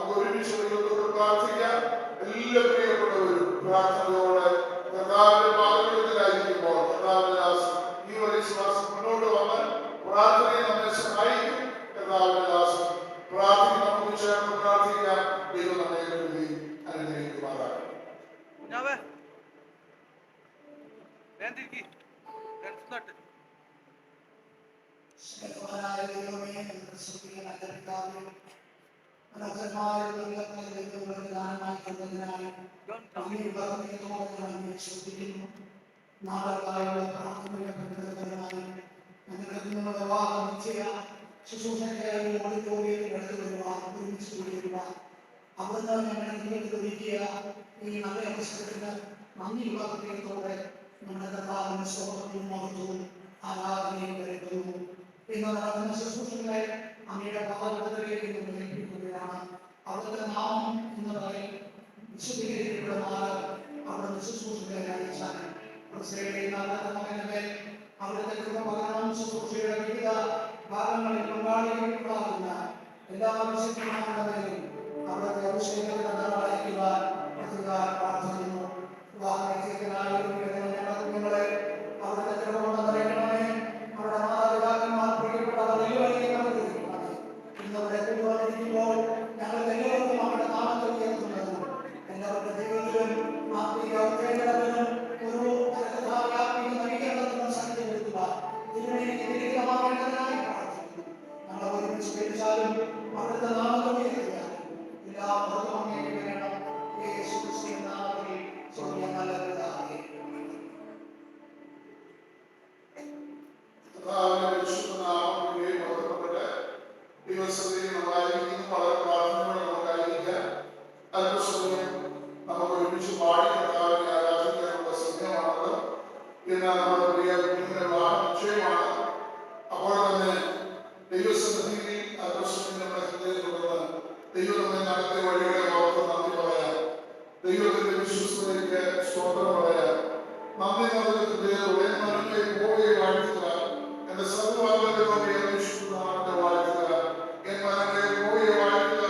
നമുക്ക് ഒരുമിച്ച് ദൈവത്തോട് പ്രാർത്ഥിക്കാം. എല്ലാ പ്രിയപ്പെട്ടവരും പ്രാർത്ഥനയോടെ കർത്താവിന്റെ പാദങ്ങളിലായിരിക്കുമ്പോൾ കർത്താവിന്റെ ദാസൻ ഈ വലിയ ശ്വാസം മുന്നോട്ട് വന്ന് പ്രാർത്ഥനയെ നമ്മെ സഹായിക്കും. കർത്താവിന്റെ ദാസൻ പ്രാർത്ഥിക്കും. നമുക്ക് ചേർന്ന് പ്രാർത്ഥിക്കാം. ദൈവം നമ്മെ കരുതി അനുഗ്രഹിക്കുമാറാകട്ടെ. അവിടുന്ന് ഞങ്ങളുടെ ജീവിതത്തിൽ ഒരുക്കിയ ഈ നല്ല അവസരത്തിന് നന്ദിയുള്ള ഹൃദയത്തോടെ നമ്മുടെ കർത്താവിന്റെ സ്തോത്രവും മഹത്വവും ആരാധനയും വരുത്തുന്നു. ഇന്ന് നടക്കുന്ന ശുശ്രൂഷകളെ അങ്ങയുടെ പാദത്തിലേക്ക് ഏൽപ്പിക്കുകയാണ്. അവിടുത്തെ നാമം എന്നതായി വിശുദ്ധീകരിക്കപ്പെടുമാറ് അവിടുന്ന് ശുശ്രൂഷകളെ അയച്ചാൽ മകനെ അവിടുത്തെ കൃപപകരണം ശുശ്രൂഷയുടെ വിവിധ ഭാഗങ്ങളിൽ പങ്കാളികളാകുന്ന എല്ലാ വിശുദ്ധമാണവരെയും അവിടുത്തെ അഭിഷേകത്തിന്റെ ധാരാളിക്കുവാൻ പ്രാർത്ഥിക്കുന്നു. കുഞ്ഞുങ്ങളെ അവിടുത്തെ കൃപകൊണ്ട് നിറയണമേ. അവരുടെ മാതാപിതാക്കന്മാർ പ്രിയപ്പെട്ടവർ ഇന്നവിടെ കൊണ്ടുവന്നിരിക്കുമ്പോൾ ഞങ്ങൾ എല്ലാവർക്കും അവരുടെ നാമത്തിൽ ഉയർത്തുന്നത് എല്ലാവരുടെ ജീവിതത്തിലും ആത്മീയ ഉത്തേജനത്തിനും ഒരു ആത്മീയ നവീകരണത്തിനും ശക്തി വരുത്തുക. ഇതിനുവേണ്ടി വിപരീതമാകേണ്ടതിനായി പ്രാർത്ഥിക്കുന്നു. ഞങ്ങൾ ഒരുമിച്ച് കഴിച്ചാലും അവിടുത്തെ നാമത്തിൽ ഉയർത്തുക. എല്ലാ മഹത്വവും വേണം. യേശു ക്രിസ്തുവിന്റെ നാമത്തിൽ സ്വർഗ്ഗം നല്ല പിതാവേ. ദിവസത്തിൽ നമ്മളായിരിക്കും വളരെ പ്രാർത്ഥനയോടെ നമുക്കായിരിക്കാം. അല്പസമയം നമുക്ക് ഒരുമിച്ച് പാടി കർത്താവിനെ ആരാധിക്കാനുള്ള സമയമാണത്. ഇന്ന് നമ്മുടെ പ്രിയ കുഞ്ഞിന്റെ വിവാഹ നിശ്ചയമാണ്. അപ്പോൾ തന്നെ ദൈവസന്നിധിയിൽ അല്പസമയം നമ്മുടെ ഹൃദയം തുടർന്ന് ദൈവം നമ്മെ നടത്തിയ വഴികളെ ഓർത്ത് നന്ദി പറയാം. ദൈവത്തിന്റെ വിശ്വസ്തതയ്ക്ക് സ്തോത്രം പറയാം. നന്ദി നിറഞ്ഞ ഹൃദയത്തോടെ മനസ്സിലെ പോവുകയെ വാഴ്ത്തുക. എന്റെ സർവ്വവാദങ്ങളെ അന്വേഷിക്കുന്നവരുടെ വാഴ്ത്തുക. എൻ മനങ്ങളെ പോവുകയെ വാഴ്ത്തുക.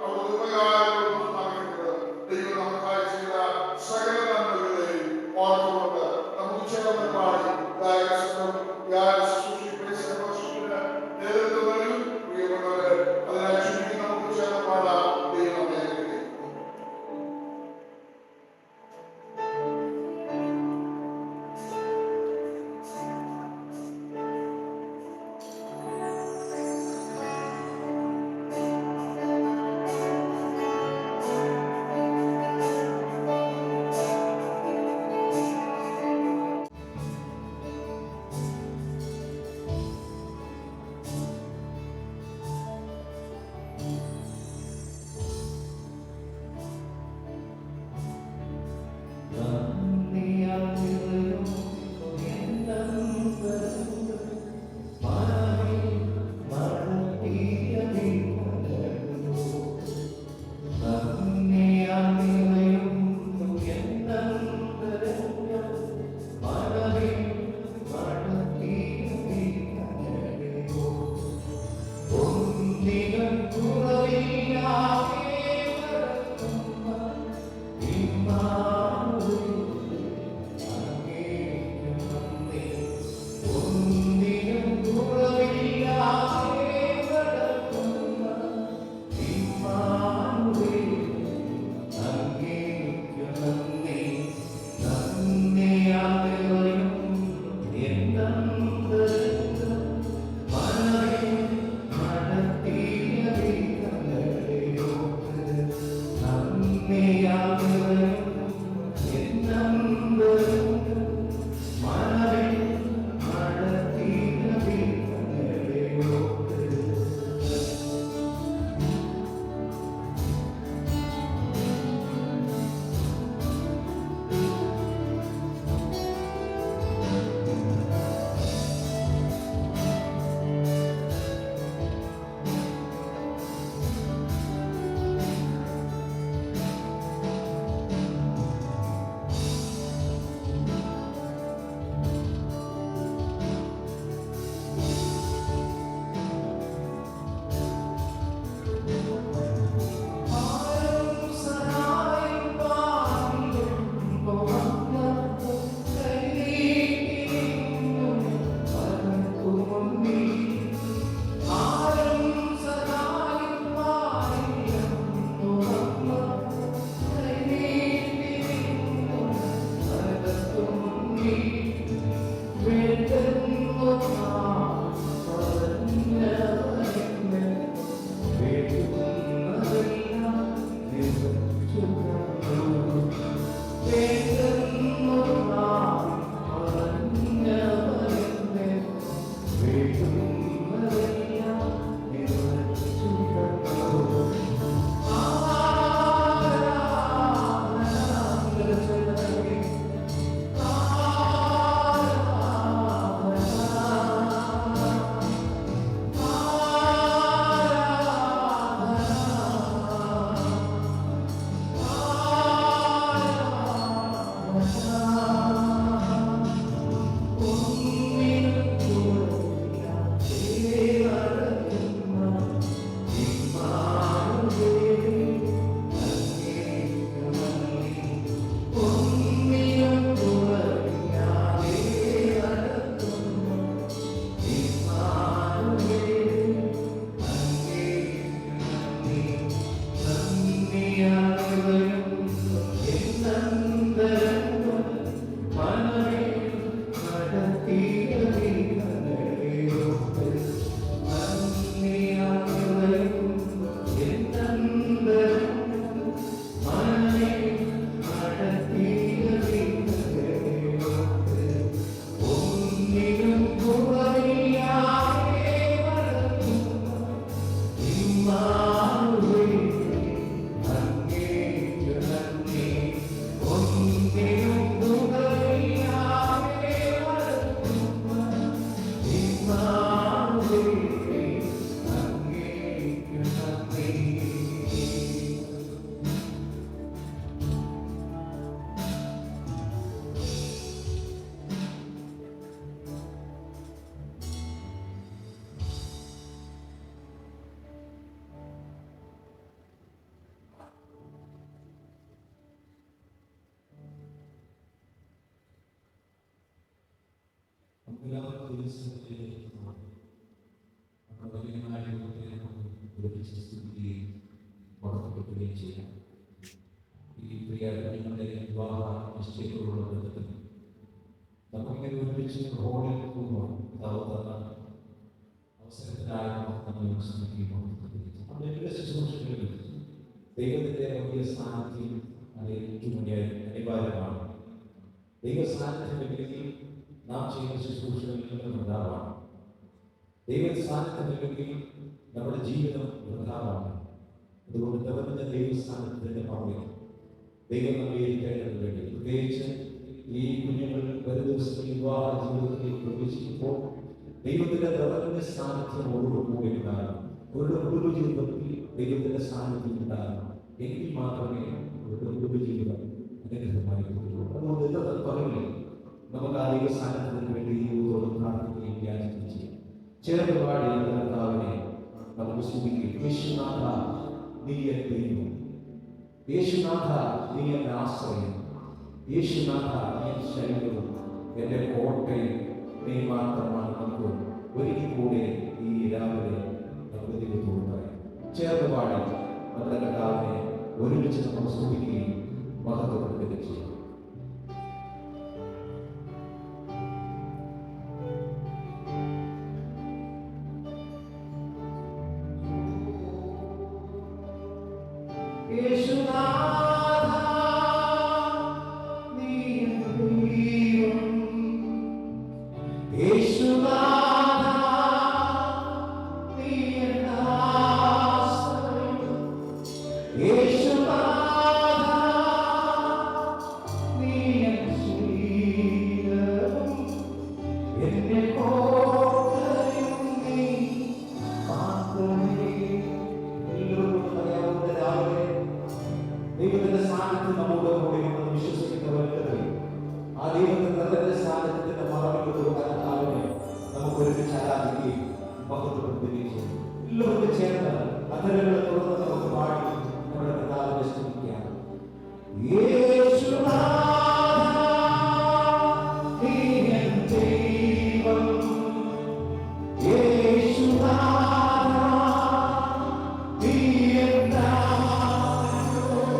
അവരുടെ ഉപകാരങ്ങളൊന്നും മറക്കരുത്. ദൈവം നമുക്കായി ചെയ്ത സകല നന്മകളെയും ഓർത്തുകൊണ്ട് നമുക്ക് ചേർന്ന് പാടി നേതൃത്വം വരും. പ്രിയപ്പെട്ടവർ അതിനായി ചുരുക്കി നമുക്ക് ചേർന്ന് പാടാം. ദൈവം ചെയ്യാം. ഈ പ്രിയ നിങ്ങളുടെ വിവാഹ നിശ്ചയത്തോടുള്ള ബന്ധത്തിൽ നമുക്കിങ്ങനെ ഒരുമിച്ച് ഹോളിൽ പോകുമ്പോൾ പിതാവ് തന്ന അവസരത്തിനായി നമ്മൾ ശ്രമിക്കുമ്പോൾ നമ്മുടെ ശുശ്രൂഷകളിൽ ദൈവത്തിൻ്റെ വലിയ സ്ഥാനത്തിൽ അത് ഏറ്റവും വലിയ അനിവാര്യമാണ്. ദൈവ സ്ഥാനത്തിൻ്റെ വേദിയിൽ നാം ചെയ്യുന്ന ശുശ്രൂഷകളിൽ പ്രധാനമാണ്. ദൈവ സ്ഥാനത്തിൻ്റെ വേദിയിൽ നമ്മുടെ ജീവിതം പ്രധാനമാണ്. അതുകൊണ്ട് നിറഞ്ഞ ദൈവസ്ഥാനത്തിൻ്റെ പദവി ദൈവം അംഗീകരിക്കേണ്ടത് വേണ്ടി പ്രത്യേകിച്ച് ഈ കുഞ്ഞുങ്ങൾ വരും ദിവസത്തിൽ വിവാഹ ജീവിതത്തിൽ പ്രവേശിക്കുമ്പോൾ ദൈവത്തിന്റെ നിറഞ്ഞ സാന്നിധ്യമോടുകൂടി ഉണ്ടാകണം. അവരുടെ കുടുംബ ജീവിതത്തിൽ ദൈവത്തിന്റെ സാന്നിധ്യം ഉണ്ടാകണം. എങ്കിൽ മാത്രമേ അവരുടെ കുടുംബ ജീവിതം അനുഗ്രഹമായിരിക്കുള്ളൂ. അതുകൊണ്ട് ഇന്നത്തെ പകലിൽ നമുക്ക് ആ ദൈവസ്ഥാനത്തിന് വേണ്ടി ദൈവത്തോട് പ്രാർത്ഥിക്കുകയും യാചിക്കുകയും ചെയ്യാം. ചേർന്ന് പാടി കർത്താവിനെ നമുക്ക് സ്തുതിക്കുകയും യേശുനാഥ നീ എന്റെ ദൈവം, യേശുനാഥ നീ എന്റെ ആശ്രയം, യേശുനാഥ നീ എന്റെ ശരീരവും എന്റെ കോട്ടയും നീ മാത്രമാണ്. നമുക്ക് ഒരിക്കൽ കൂടെ ഈ രാവിലെ നമുക്ക് ദൈവത്തോട് പറയാം. ചേർന്ന് പാടി നമ്മുടെ കർത്താവിനെ ഒരുമിച്ച് നമ്മൾ സ്തുതിക്കുകയും മഹത്വപ്പെടുത്തുകയും ചെയ്യും. യേശുനാഥ നീ എന്റെ ദൈവം, യേശുനാഥ നീ എന്റെ ആശ്രയം, യേശുനാഥ നീ എന്റെ ശരീരവും എന്റെ കോട്ടയും നീ മാത്രമേ. എല്ലാവർക്കും പറയാവുന്ന രാവിലെ ദൈവത്തിന്റെ സ്ഥാനത്തിൽ നമ്മുടെ കൂടെ വിശ്വസിക്കുന്നവർക്ക് ആ ദൈവത്തിന്റെ സ്ഥാനത്തിന്റെ മറവിലുള്ള കർത്താവിനെ നമുക്ക് ഒരുമിച്ച് ആരാധിക്കുകയും മഹത്വപ്പെടുത്തുകയും ചെയ്യും. എല്ലാവർക്കും ചേർന്ന് അധരങ്ങളെ തുറന്ന് നമുക്ക് പാടി നമ്മുടെ കർത്താവിനെ സ്തുതിക്കാം. യേശുനാഥ നീ എൻ ദൈവം, യേശുനാഥ നീ എൻ ദൈവം,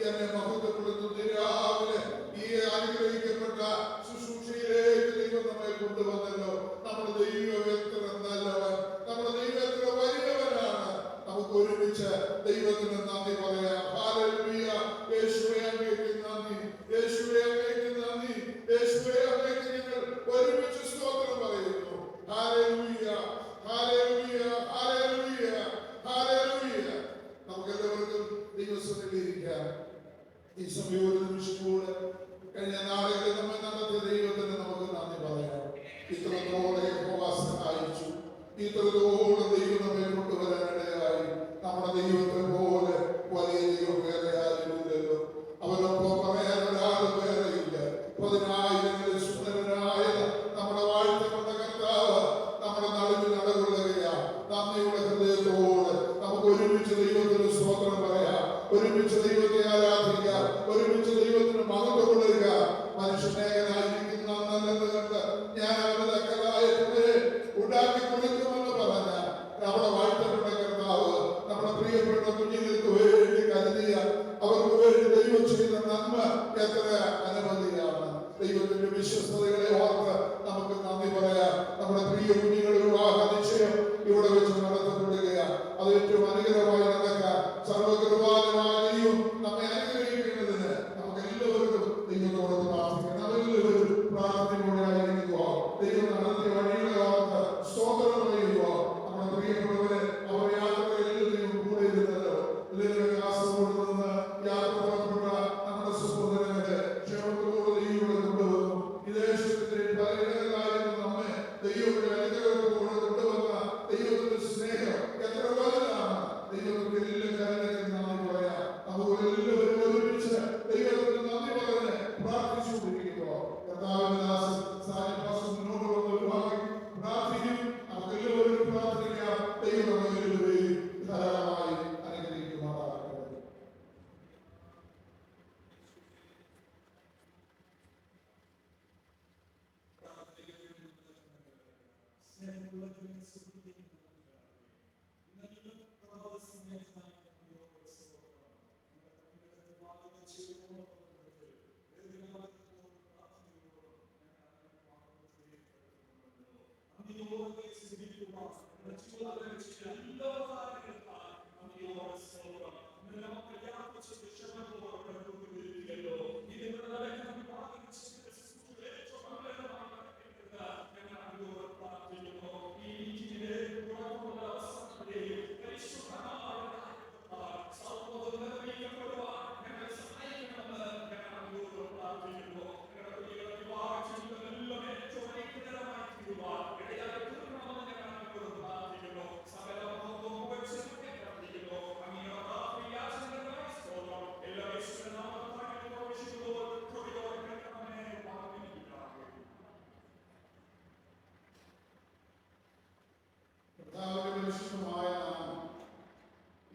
എന്നെ മഹത്വപ്പെടുത്തുന്ന രാവിലെ ഈ അനുഗ്രഹിക്കപ്പെട്ട ശുശ്രൂഷയിലേക്ക് ദൈവം നമ്മെ കൊണ്ടുവന്നല്ലോ. നമ്മുടെ ദൈവം എത്ര നല്ലവൻ, നമ്മുടെ ദൈവം എത്ര വലിയവനാണ്. നമുക്ക് ഒരുമിച്ച് ദൈവത്തിന് നന്ദി പറയാം. ഹല്ലേലൂയ. യേശുവേ അങ്ങേക്ക് നന്ദി, യേശുവേ അങ്ങേക്ക് നന്ദി, യേശുവേ അങ്ങേക്ക് ഞങ്ങൾ ഒരുമിച്ച് സ്തോത്രം പറയുന്നു. Hallelujah, hallelujah, hallelujah, hallelujah. നമുക്ക് എല്ലാവർക്കും ദൈവസന്നിധിയിലിരിക്കാം. ഈ സമയം ഒരു നിമിഷം കൂടെ കഴിഞ്ഞ നാളുകളിൽ നമ്മെ നടത്തിയ ദൈവത്തിന് നമുക്ക് നന്ദി പറയാം. ഇത്രത്തോടെ സഹായിച്ചു, ഇത്രത്തോളം ദൈവം നമ്മെ കൊണ്ടുവരാനിടയായി. നമ്മുടെ ദൈവത്തെ പോലെ വലിയ ദൈവം വേറെ ആരുമില്ലല്ലോ. അവരൊപ്പം പറയാൻ ഒരാൾ വേറെയില്ല. 10,000 സുന്ദരനായ നമ്മുടെ വാഴ്ത്തപ്പെട്ട കർത്താവ് നമ്മുടെ നടുവിൽ നടകൊള്ളുകയാ. നന്ദിയുടെ ഹൃദയത്തോടെ നമുക്ക് ഒരുമിച്ച് ദൈവത്തിന് സ്തോത്രം പറയാം, ഒരുമിച്ച് ദൈവത്തെ ആരാധിക്കാം, ഒരുമിച്ച് ദൈവത്തിന് മഹത്വം കൊടുക്കുക. മനുഷ്യനേകനായിരിക്കുന്ന നല്ലെന്ന് കണ്ട് ഞാൻ അവരുടെ തക്കതായ തുണയെ ഉണ്ടാക്കി കൊടുക്കുമെന്ന് പറഞ്ഞ നമ്മുടെ വാഴ്ത്തപ്പെട്ട കർത്താവ് നമ്മുടെ പ്രിയപ്പെട്ട കുഞ്ഞുങ്ങൾക്ക് വേണ്ടി കരുതിയ, അവർക്ക് വേണ്ടി ദൈവം ചെയ്ത നന്മ എത്ര അനവധിയാണ്. ദൈവത്തിന്റെ വിശ്വസ്തതകളെ ഓർത്ത് നമുക്ക് നന്ദി പറയാം. നമ്മുടെ പ്രിയ കുഞ്ഞുങ്ങളുടെ വിവാഹ നിശ്ചയം ഇവിടെ വെച്ച് നടത്തപ്പെടുകയാണ്. അത് ഏറ്റവും അനുഗ്രഹമായി നടക്കാൻ സർവകൃപാലമായ ദൈവം നമ്മെ അനുഗ്രഹിക്കുന്നതിന് നമുക്ക് എല്ലാവർക്കും ദൈവത്തോട് പ്രാർത്ഥിക്കണം. എല്ലാവരും പ്രാർത്ഥനയോടെ ആയിരിക്കുക. ദൈവം നടത്തിയ വഴികളെ ഓർത്ത് സ്തോത്രം ചെയ്യുക. നമ്മുടെ പ്രിയപ്പെട്ടവരെ അവർ യാത്രകളിൽ ദൈവം കൂടെ ഇരുന്നല്ലോ. കാസർഗോഡ് നിന്ന് യാത്ര പുറപ്പെട്ട നമ്മുടെ സുഹൃത്തുക്കളെ ക്ഷേമത്തോടെ ദൈവം കൊണ്ടുവന്നു. വിദേശത്തിന്റെ പലയിടങ്ങളിലായിരുന്നു നമ്മെ ദൈവത്തിന്റെ അനുഗ്രഹത്തോടെ കൊണ്ടുവന്ന ദൈവത്തിന്റെ സ്നേഹം എത്ര വലുതാണ്. ദൈവത്തിന്റെ എല്ലാ കാര്യങ്ങളും നന്ദി പറയാം. അതുപോലെ എല്ലാവരും ഒരുമിച്ച് ദൈവത്തിന് നന്ദി പറഞ്ഞ് പ്രാർത്ഥിച്ചുകൊണ്ടിരിക്കുക. കർത്താവിന്റെ ദാസൻ സാന്നിധ്യം മുന്നോട്ട് വന്ന് ഒരുപാട് പ്രാർത്ഥിക്കും. നമുക്ക് എല്ലാവരും പ്രാർത്ഥിക്കാം. ദൈവം നമ്മെ എല്ലാവരെയും ധാരാളമായി അനുഗ്രഹിക്കുമാറാകട്ടെ.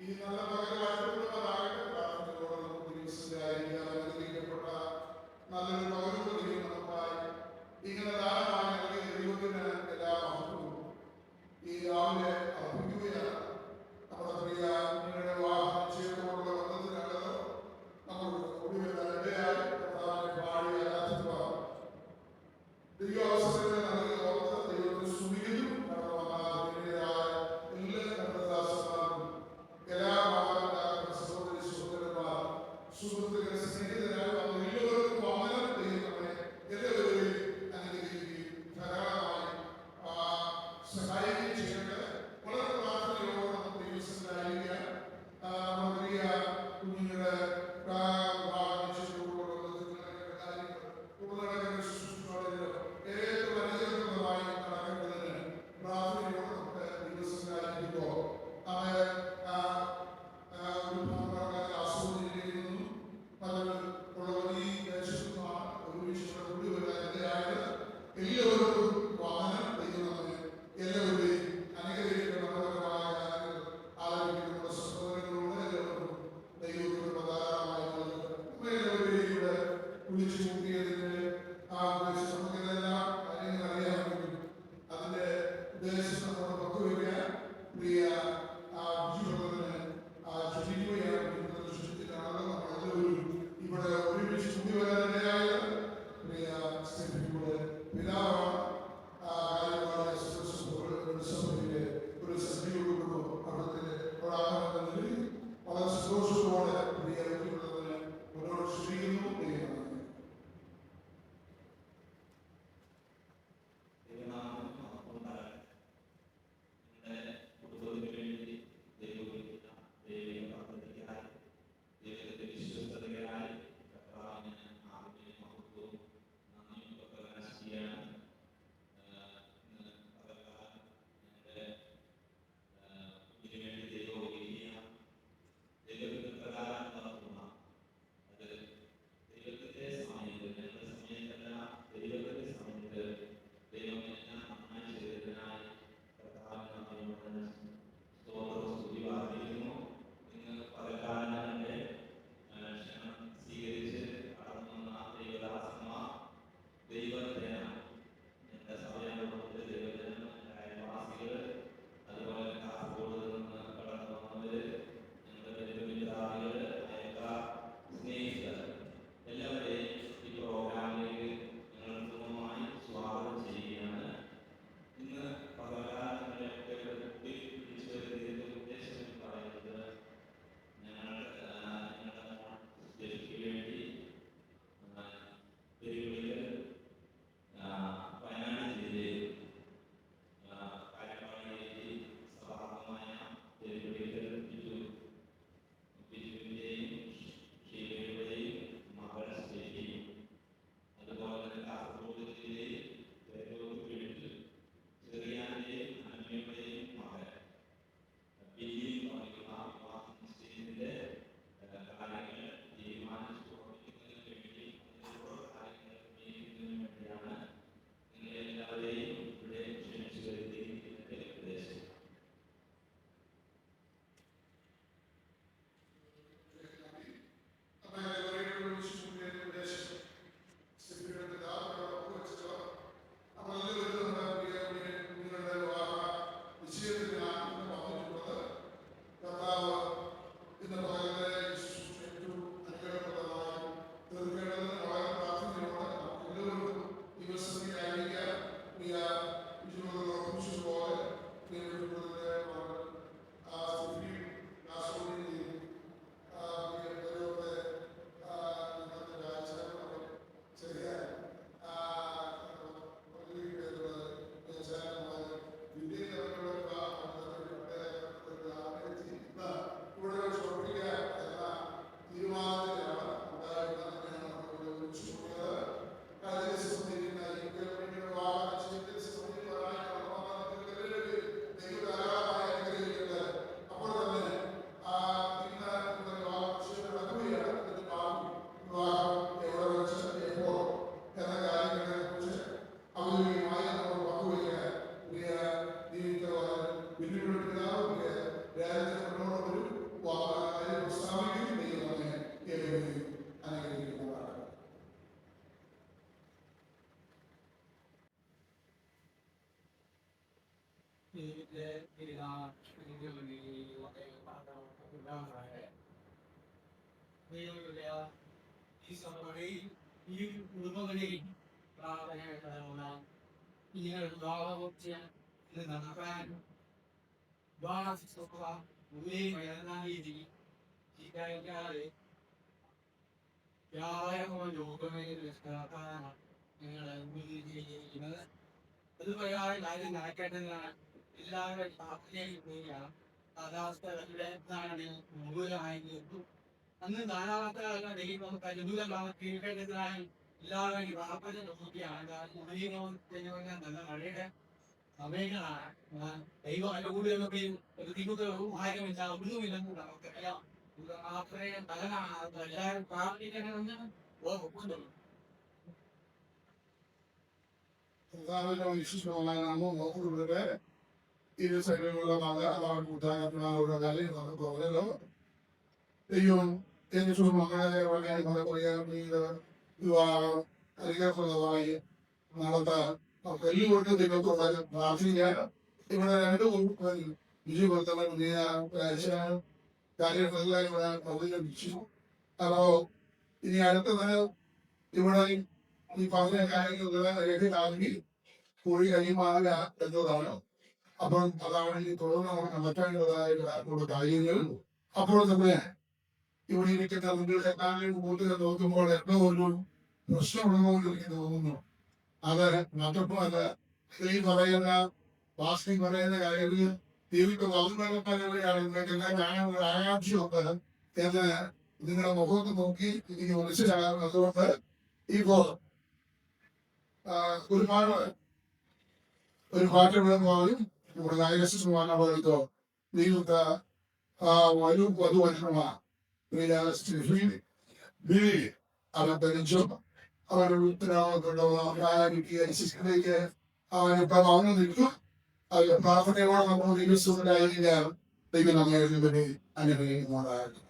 ഈ നല്ല പകരമായിട്ടുള്ളവരാകട്ടെ. പ്രാർത്ഥനയോടെ നമുക്ക് ദിവസത്തിലായിരിക്കാം. അനുഗ്രഹിക്കപ്പെട്ട നല്ലൊരു പകർന്നു നമുക്കായി ഇങ്ങനെ ധാരാളമായി നൽകിയ ദൈവത്തിന് എല്ലാ മഹത്വവും ഈ രാവിലെ അർപ്പിക്കുകയാണ്. നമ്മുടെ പ്രിയ കുഞ്ഞുങ്ങളുടെ വാഹനം ചെയ്തുകൊണ്ടുള്ള ബന്ധത്തിനകത്ത് നമ്മൾ ഒടുവിലായി കർത്താവിനെ പാടി ആരാധിക്കുക. ദൈവാവസരങ്ങളെ നൽകി ഓർത്ത് ദൈവത്തിന് സ്തുതിക്കുന്നു. കടന്നു വന്ന എല്ലാ കർത്തദാസന്മാർക്കും എല്ലാ മാതാപിതാക്കളും സഹോദരി സഹോദരന്മാർ സുഹൃത്തുക്കൾ സ്നേഹിതരായ എല്ലാവർക്കും വന്ദനം ചെയ്യുന്നവരെ എല്ലാവരെയും അനുഗ്രഹിക്കുകയും ധാരാളമായി സഹായിക്കുകയും ചെയ്യേണ്ടത് വളരെ പ്രാർത്ഥനയോടെ നമുക്ക് ദിവസത്തിലായിരിക്കാം. നമ്മുടെ പ്രിയ കുഞ്ഞുങ്ങളുടെ ഏറ്റവും അനുഗ്രഹമായി നടക്കേണ്ടതിന് പ്രാർത്ഥനയോടെ നമുക്ക് ദിവസത്തിലായിരിക്കുമ്പോൾ ആസ്വദിക്കുന്നു. നല്ലൊരു ഈ സഭകളെയും ഈ കുടുംബങ്ങളെയും പ്രാർത്ഥനയുള്ള ഇങ്ങനെ വിവാഹമോക്ഷം ഇത് നടക്കാൻ വിവാഹ ഉള്ളിൽ രീതി ഈ കാര്യങ്ങളെ വ്യായാമോ യോഗമേൽ നടത്താനാണ് നിങ്ങൾ ചെയ്യുന്നത്. അതുപ്രകാരം കാര്യം നടക്കേണ്ടതാണ്. എല്ലാവരും പ്രാർത്ഥനയാണ് കാലാവസ്ഥകളിലെ മുഴുവനായി തീർന്നു. അന്ന് കാലാവസ്ഥകളെല്ലാം ദൈവം കരുതലാണ് കീഴ്ക്കേണ്ടതിനായി എല്ലാവരും പ്രാർത്ഥന നോക്കിയാണ്. നല്ല മഴയുടെ സമയങ്ങളാണ്. ദൈവം അതിന്റെ കൂടെ ഒരു തിരുത്തവും ആയമില്ല ഒന്നുമില്ലെന്ന് നമുക്കറിയാം. പ്രാർത്ഥനയും തലനാണ്. എല്ലാവരും പ്രാർത്ഥിക്കണമെന്ന് ഓർമ്മ എല്ലാവരും വിശ്വസിക്കുന്ന നോക്കുന്നുണ്ട്. ഇരു സൈഡിലുള്ള കൂട്ടായ്മ പറയുന്നത് ദൈവം എനിക്ക് മകളെ വിവാഹം അനുഗ്രഹപ്രദമായി നടത്താൻ എല്ലാവർക്കും ദൈവത്തോട് പ്രാർത്ഥിക്കാൻ. ഇവിടെ രണ്ട് വിജയപ്പെടുത്തണം കാര്യങ്ങളെല്ലാം ഇവിടെ അവതരിപ്പിച്ചു. അപ്പോ ഇനി അടുത്തത് ഇവിടെ ഈ പറഞ്ഞ കാര്യങ്ങൾ കൂടി കഴിയുമാകില്ല എന്നതാണ്. അപ്പോൾ അതാണ് ഈ തുടർന്ന് നടക്കേണ്ടതായിട്ടുള്ള കാര്യങ്ങൾ. അപ്പോൾ തന്നെ ഇവിടെ ഇരിക്കുന്ന നിങ്ങളുടെ കൂടുതൽ നോക്കുമ്പോൾ എന്തോ ഒരു പ്രശ്നമുള്ളതുകൊണ്ട് എനിക്ക് തോന്നുന്നു. അത് മറ്റൊന്നുമല്ല, ഈ പറയുന്ന വാസ്തി പറയുന്ന കാര്യങ്ങൾ ദൈവിക വകുപ്പുകളെല്ലാം കാണാനുള്ള ആകാംക്ഷയുണ്ട് എന്ന് നിങ്ങളുടെ മുഖത്ത് നോക്കി എനിക്ക് മനസ്സിലാകാം. അതുകൊണ്ട് ഇപ്പോ ഒരു പാട്ട് വിടുമ്പോഴും നമ്മുടെ നായകസ്വാനോ ദൈവത്ത വധുവനുമാണ് അവതരിച്ചും അവരുടെ ഉത്തരവാദിത്തത്തിലേക്ക് അവനിപ്പം വന്നു നിൽക്കും. അത് പ്രാർത്ഥനയോടെ നമ്മൾ ദിവസത്തിലായിരിക്കാൻ ദൈവം നമ്മെ അനുഗ്രഹിക്കുന്നുണ്ടായിരുന്നു.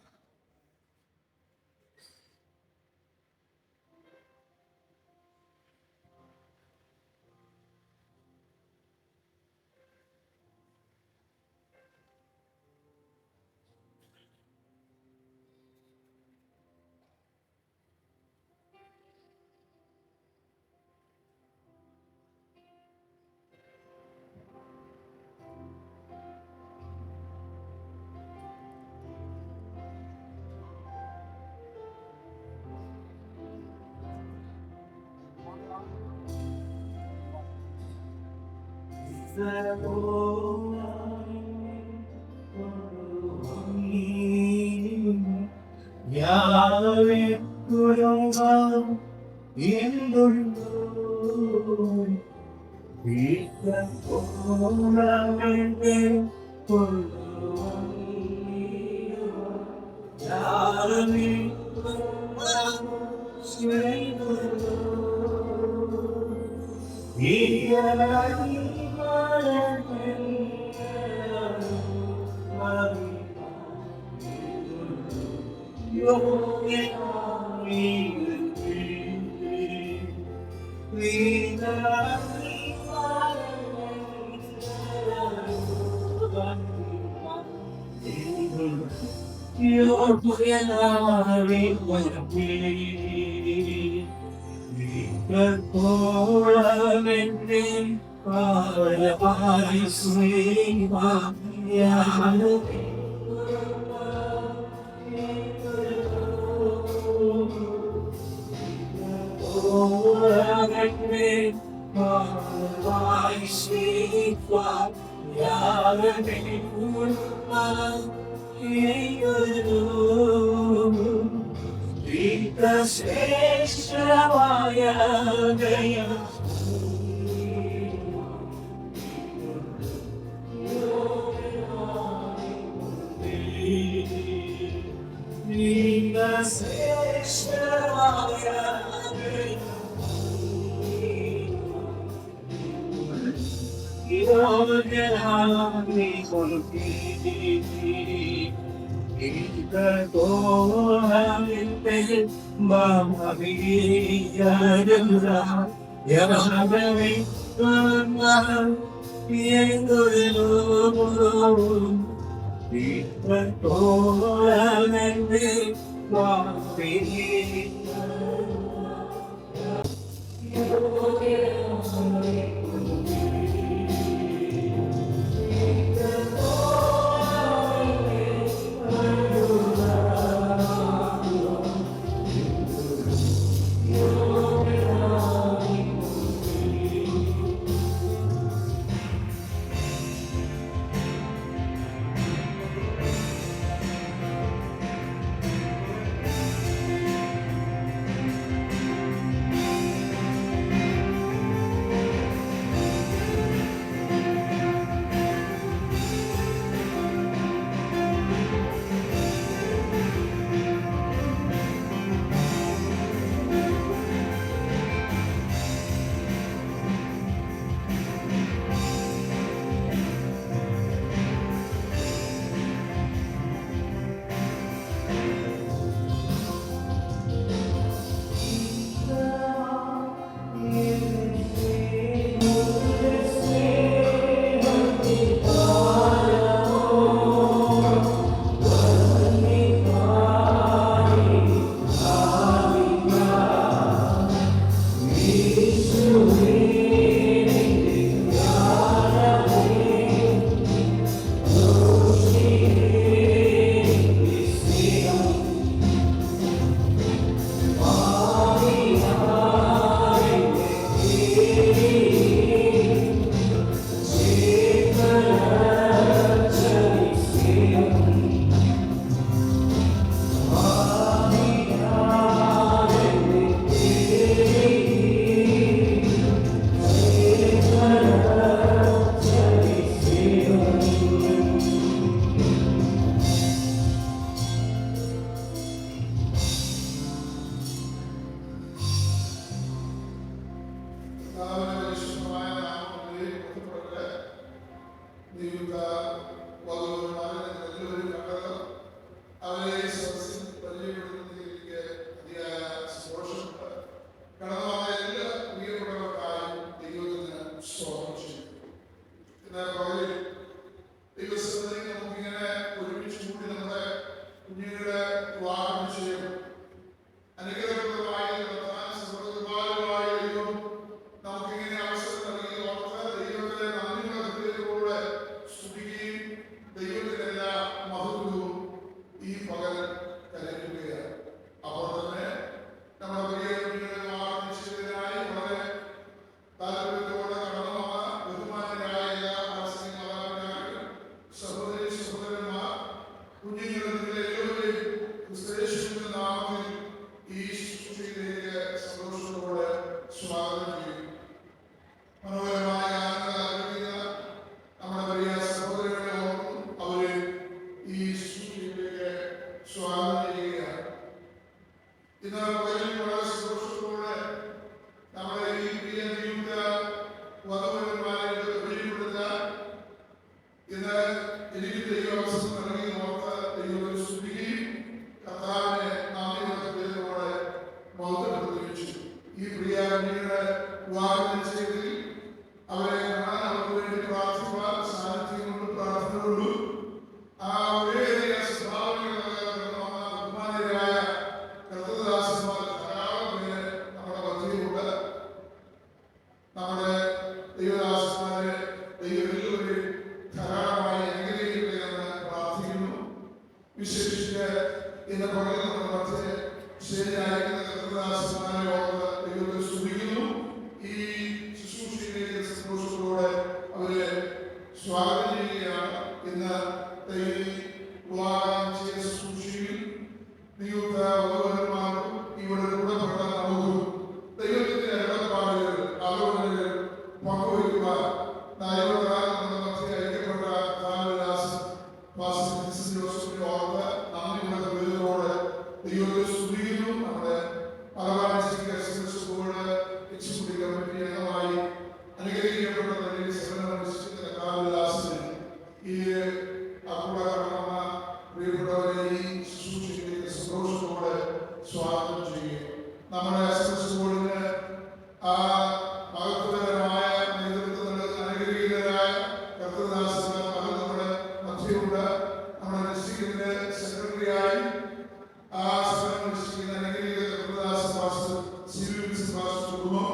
ആ സമയം അനുഷ്ഠിക്കുന്ന അനുഗ്രഹീത കർത്തദാസ പാസ്റ്റർ സിവിൽ വിൽസൺ പാസ്റ്റർ കുടുംബം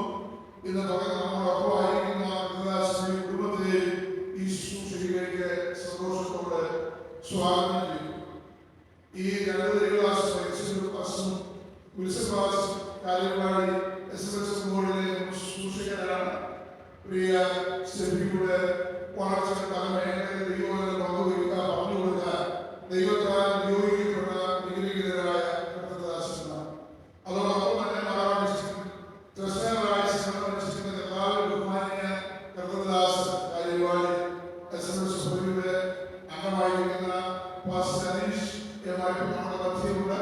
ഇന്ന് പകൽ നമ്മളോടൊപ്പം ആയിരിക്കുന്ന കർത്തദാസന്റെ കുടുംബത്തെ ഈ ശുശ്രൂഷയിലേക്ക് സന്തോഷത്തോടെ സ്വാഗതം ചെയ്യുന്നു. ഈ വിൽസൺ പാസ്റ്റർ കാര്യങ്ങളായി SMS ബോർഡിലെ ശുശ്രൂഷകരാണ്. പ്രിയ സ്റ്റെഫിയുടെ വളർച്ച പല മേഖലകളിൽ ദൈവം പങ്കുവയ്ക്കുക, പറഞ്ഞു കൊടുക്കുക, ദൈവത്താൽ ഉപയോഗിക്കപ്പെട്ട നിഗ്രഹീതരായ കർത്തദാസന്മാർ. അതോടൊപ്പം തന്നെ മലയാള ട്രസ്റ്ററായ അനുഷ്ഠിക്കുന്ന കർത്താവിൽ ബഹുമാനിയ കർത്തദാസൻ കാര്യവാളി SMS ബോർഡിയുടെ അംഗമായിരിക്കുന്ന പാസ്റ്റർ അനീഷ് എമായിട്ട് നമ്മുടെ മധ്യമുണ്ട്.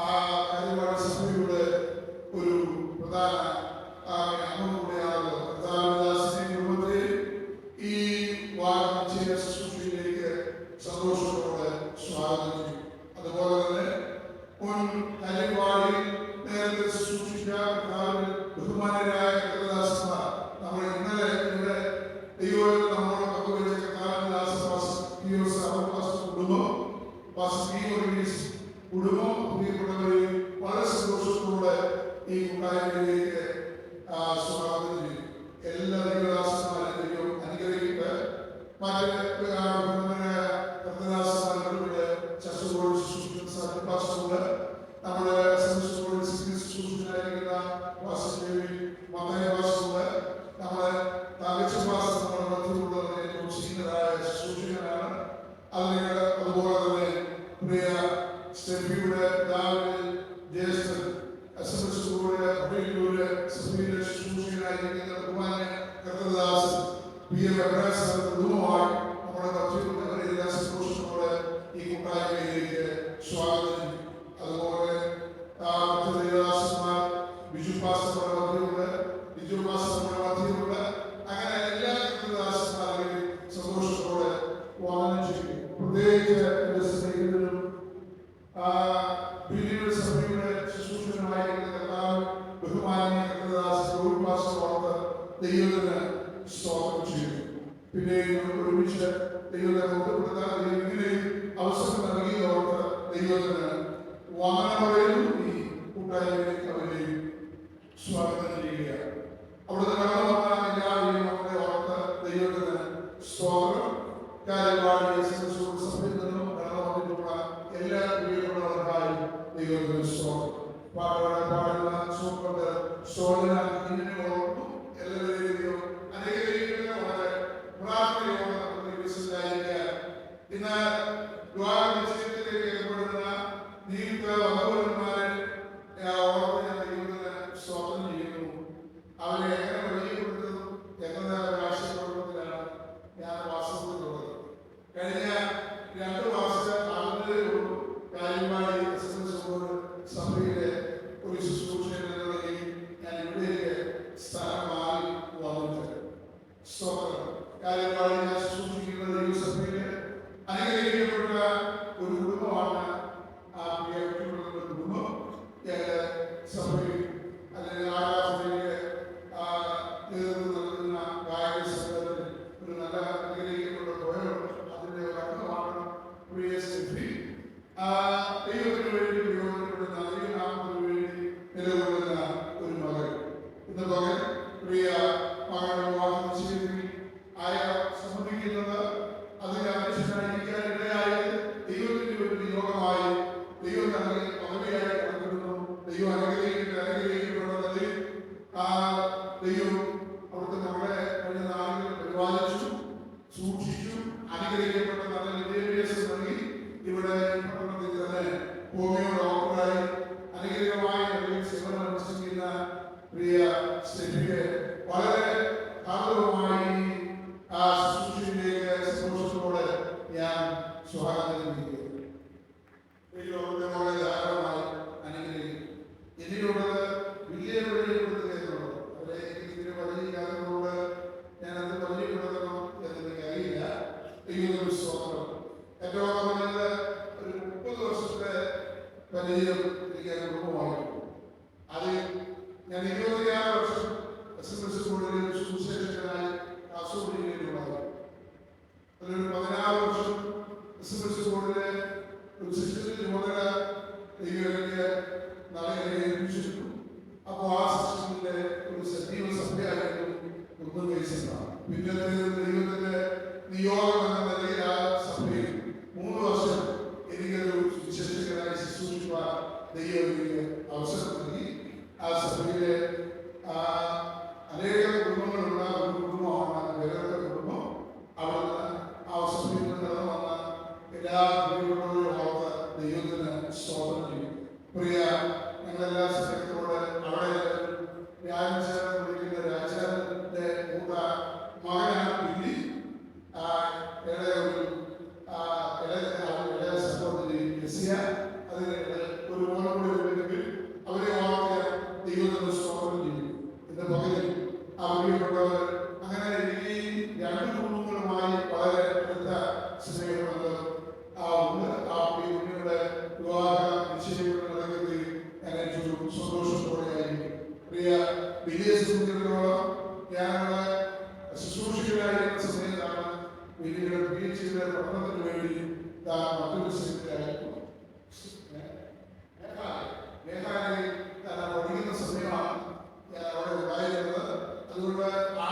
ആ കാര്യവാളി സഭയുടെ ഒരു പ്രധാന അംഗം കൂടിയാണ്. കർത്താവിന്റെ കുടുംബത്തെ ഈ വാഗ്ദാന ശുശ്രൂഷയിലേക്ക് സന്തോഷത്തോടെ സ്വാഗതം ചെയ്യും. അതുപോലെ തന്നെ മുൻ കാര്യവാളി നേരത്തെ ശുശ്രൂഷിച്ച ബഹുമാനരായ കർത്തദാസന്മാർ നമ്മൾ ഇന്നലെ ഇവിടെ ദൈവത്തിൽ നമ്മളോട് പങ്കുവച്ച കുടുംബം കുടുംബം പ്രിയപ്പെട്ടവരെ വളരെ സന്തോഷത്തോടെ ഈ കൂട്ടായ്മയിലേക്ക് സ്വാഗതം ചെയ്യും. എല്ലാ ദൈവദാസന്മാരും ദൈവം അനുഗ്രഹിക്കട്ടെ. മറ്റ് കർത്തദാസന്മാരുടെ ചർച്ചകളോട് ശുശ്രൂഷിക്കുന്ന നമ്മുടെ ശുശ്രൂഷനായിരിക്കുന്ന നമ്മുടെ നമ്മുടെ മധ്യമുള്ള ഏറ്റവും സീനിയറായ ശുശ്രൂഷകനാണ്. അതുപോലെ തന്നെ പ്രിയ സ്റ്റെഫിയുടെ പിതാവിന്റെ ജ്യേഷ്ഠൻ SMS ബോർഡിലെ ശുശ്രൂഷകനായിരിക്കുന്ന ബഹുമാന്യ കർത്തദാസൻ PM കുടുംബമായി നമ്മുടെ മധ്യമുള്ളവരെ എല്ലാ സന്തോഷത്തോടെ ഈ കൂട്ടായ്മയിലേക്ക് സ്വാഗതം ചെയ്യും. അതുപോലെ മറ്റു ദേവദാസന്മാർ ബിജു പാസ്റ്ററുടെ മധ്യമുണ്ട്, ബിജു പാസ്റ്ററുടെ മധ്യമുണ്ട്. അങ്ങനെ എല്ലാ കർത്തദാസന്മാരെയും സന്തോഷത്തോടെ സ്വാഗതം ചെയ്യും. പ്രത്യേകിച്ച് എന്റെ സ്നേഹിതരും ബില്ലിയുടെ സഭയുടെ ശുശ്രൂഷകനായിരിക്കുന്ന കർത്താവ് ബഹുമാനിയ കർത്തദാസൻ ദൈവത്തിന് സ്വാഗതം ചെയ്യുന്നു. പിന്നെ ഒരുമിച്ച് ദൈവത്തെ ബോധ്യപ്പെടുത്താൻ ഇങ്ങനെയും അവസരം നൽകിയതോർത്ത് ദൈവത്തിന് വാഹനമഴയും ഈ കൂട്ടായ്മയിലേക്ക് അവരെയും സ്വാഗതം ചെയ്യുകയാണ്. അവിടുന്ന് കടന്നു വന്ന എല്ലാവരെയും അവരെ ഓർത്ത് ദൈവത്തിന് സ്വാഗതം. കാര്യവാളി സഭയിൽ നിന്നും കടന്നു വന്നിട്ടുള്ള എല്ലാ പ്രിയപ്പെട്ടവർക്കായും ദൈവത്തിന് സ്വാഗതം. പാടുന്ന സൂപ്പർ സോദന ഇങ്ങനെയോർത്തും എല്ലാവരെയും അനുഗ്രഹിക്കുന്ന വളരെ പ്രാർത്ഥനയോടെ നമുക്ക് വിശ്വസിക്കാതിരിക്കുക. ഇന്ന് വിവാഹനിശ്ചയത്തിലേക്ക് ഏർപ്പെടുന്ന നിയുക്ത വധൂവരന്മാരെ ഓർത്ത് ഞാൻ ദൈവത്തിന് സ്വാഗതം ചെയ്യുന്നു. അവരെ എങ്ങനെ വഴിപ്പെടുത്തുന്നു എന്നത് രാഷ്ട്രീയത്തിലാണ് ഞാൻ വാസ്തവത്തിലുള്ളത്. കഴിഞ്ഞ 2 മാസം ആകുന്നതേയുള്ളൂ കാര്യമായി SMS ബോർഡ് സഭയിലെ ഒരു ശുശ്രൂഷ എന്ന നിലയിൽ ഞാൻ ഇവിടേക്ക് സ്ഥലം മാറി വന്നിട്ട് കാര്യമായി ഞാൻ ശുശ്രൂഷിക്കുന്ന ദൈവസഭയിലെ അനുഗ്രഹിക്കപ്പെട്ട ഒരു കുടുംബമാണ് ആ പ്രിയപ്പെട്ട കുടുംബം. സഭയിൽ അല്ലെങ്കിൽ ആരാധനയിലെ നേതൃത്വം നൽകുന്ന ഗായക സംഘത്തിൽ ഒരു നല്ല അനുഗ്രഹിക്കപ്പെട്ട പോയുണ്ട്. അതിൻ്റെ ഒരു അംഗമാണ് പ്രിയ സ്റ്റെഫി. ദൈവത്തിന് വേണ്ടി പ്രയോജനപ്പെടുന്ന ദൈവനാമത്തിന് വേണ്ടി നിലകൊള്ളുന്ന ഒരു മകൾ. ഇന്ന് പകൽ പ്രിയ മകളുടെ വിവാഹ നിശ്ചയത്തിൽ സംബന്ധിക്കുന്നത് അതിന് അധ്യക്ഷനായിരിക്കാൻ ഇടയായത് ദൈവത്തിന്റെ ഒരു നിയോഗമായി ദൈവം നൽകി പദവിയായി കണക്കിടുന്നു. ദൈവം അനുഗ്രഹിക്കപ്പെടുന്നതിൽ ദൈവം അവിടുത്തെ നമ്മളെ കഴിഞ്ഞ നാളുകളിൽ പരിപാലിച്ചു, സൂക്ഷിച്ചു, അനുഗ്രഹിക്കപ്പെട്ട നല്ല വിദ്യാഭ്യാസം നൽകി ഇവിടെ പട്ടണത്തിൽ തന്നെ ഹോമിയോ ഡോക്ടറായി അനുഗ്രഹമായ സേവനം അനുഷ്ഠിക്കുന്ന പ്രിയ സ്റ്റെഫിയെ വളരെ ആഗ്രഹമായി ആ ശുശ്രൂഷയിലേക്ക് സന്തോഷത്തോടെ ഞാൻ സ്വാഗതം ചെയ്യുന്നു. ധാരാളമായി അനുഗ്രഹിക്കും. ഇതിലുള്ളത് വലിയ പരിചയപ്പെടുത്തുക എന്നുള്ളത് അവരെ ഇതിന് പരിചയിക്കാത്തതുകൊണ്ട് ഞാൻ അത് പരിചയപ്പെടുത്തണം എന്നെനിക്ക് അറിയില്ല. ദൈവത്തിന് സ്വാഗതം. ഏറ്റവും പറഞ്ഞത് ഒരു 30 വർഷത്തെ പരിചയം എനിക്ക് അനുഭവമായിരുന്നു. അതിൽ ഞാൻ 26 വർഷം SMS ബോർഡിൽ സുവിശേഷകനായി ആസ്വദിക്കുകയുണ്ടായി. അതിലൊരു 16 വർഷം SMS ബോർഡിലെ ഒരു ശിക്ഷണ ചുമതല ദൈവം എനിക്ക് അവസരം നൽകി. ആ സഭയിലെ അനേക കുടുംബങ്ങളുള്ള ഒരു കുടുംബമാണ് വേറെ കുടുംബം. അവിടുന്ന് ആ സഭയിൽ നിന്ന് കടന്നു വന്ന എല്ലാ പ്രിയപ്പെട്ടവരും ഓർത്ത് ദൈവത്തിന് സ്തോത്രം ചെയ്യും. പ്രിയ ഞങ്ങളെല്ലാ സ്നേഹത്തോടെ അവിടെ രാജാവ് വിളിക്കുന്ന രാജാവിന്റെ മൂത്ത മകനാണ് ബില്ലി. ഇളയ സഹോദരി ലിസിയ. അതിന് ഒരു മോനും കൂടി ഉണ്ടെങ്കിൽ അവരെ ഓർത്ത് ദൈവത്തിന് സ്തോത്രം ചെയ്യും. ഇന്ന് പകലിൽ ആ പ്രിയപ്പെട്ടവർ അങ്ങനെ ഈ രണ്ട് കുടുംബങ്ങളുമായി വളരെ അടുത്ത സ്നേഹമുണ്ട്. ആ കുഞ്ഞുങ്ങളുടെ വിവാഹ നിശ്ചയങ്ങൾ നടക്കുകയും ഞാൻ ഏറ്റവും സന്തോഷത്തോടെയായിരിക്കും. പ്രിയ വിജയ സുഹൃത്തുക്കളോളം ഞാനുള്ള ശുശ്രൂഷകരായിരുന്ന സമയത്താണ് വിജയുടെ PhD പഠനത്തിന് വേണ്ടി മറ്റൊരു സ്ഥലത്തിലായിരുന്നു. മേഘാലയയിൽ പഠിക്കുന്ന സമയമാണ് ഞാൻ അവിടെ ഉണ്ടായിരുന്നത്. അതുകൊണ്ട് ആ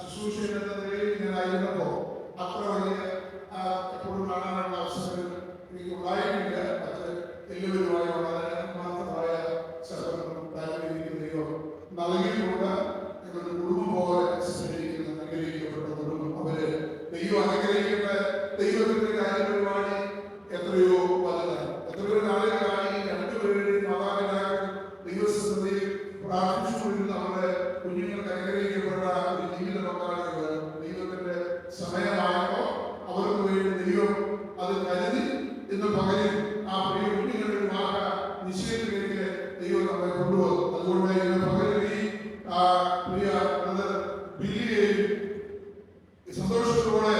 ശുശ്രൂഷ എന്ന നിലയിൽ ഞാനായിരുന്നപ്പോൾ അത്ര വലിയ എപ്പോഴും കാണാനുള്ള അവസരങ്ങൾ എനിക്ക് ഉണ്ടായിട്ടില്ല. അത് എല്ലാവരുമായി വളരെ ആത്മാർത്ഥമായ സഹകരണം താല്പര്യത്തിലെയോ നൽകിയിട്ടുണ്ട്. ഞങ്ങളുടെ കുടുംബം പോലെ സ്നേഹിക്കുന്ന അനുഗ്രഹിക്കപ്പെട്ട കുടുംബം. അവര് ദൈവം അനുഗ്രഹിക്കേണ്ട ദൈവത്തിന്റെ കാര്യപരിപാടി എത്രയോ വലുതാണ്. എത്രയോ നാളുകളായി രണ്ടുപേരുടെയും മാതാപിതാക്കൾ ദൈവസന്നിധിയിൽ പ്രാർത്ഥിച്ചുകൊണ്ടിരുന്ന നമ്മുടെ കുഞ്ഞുങ്ങൾക്ക് അനുഗ്രഹിക്കപ്പെട്ട ഒരു ജീവിത പങ്കാളികൾ ദൈവത്തിന്റെ സമയമായപ്പോൾ അവർക്ക് വേണ്ടി ദൈവം അത് കരുതി. ഇന്ന് പകലിൽ ആ പ്രിയ കുഞ്ഞുങ്ങളുടെ വിവാഹ നിശ്ചയത്തിലേക്ക് ദൈവം നമ്മളെ കൊണ്ടുവന്നു. അതുകൊണ്ട് ഇന്ന് പകലിൽ ഈ പ്രിയ ബ്രദർ ബില്ലിയെയും സന്തോഷത്തോടെ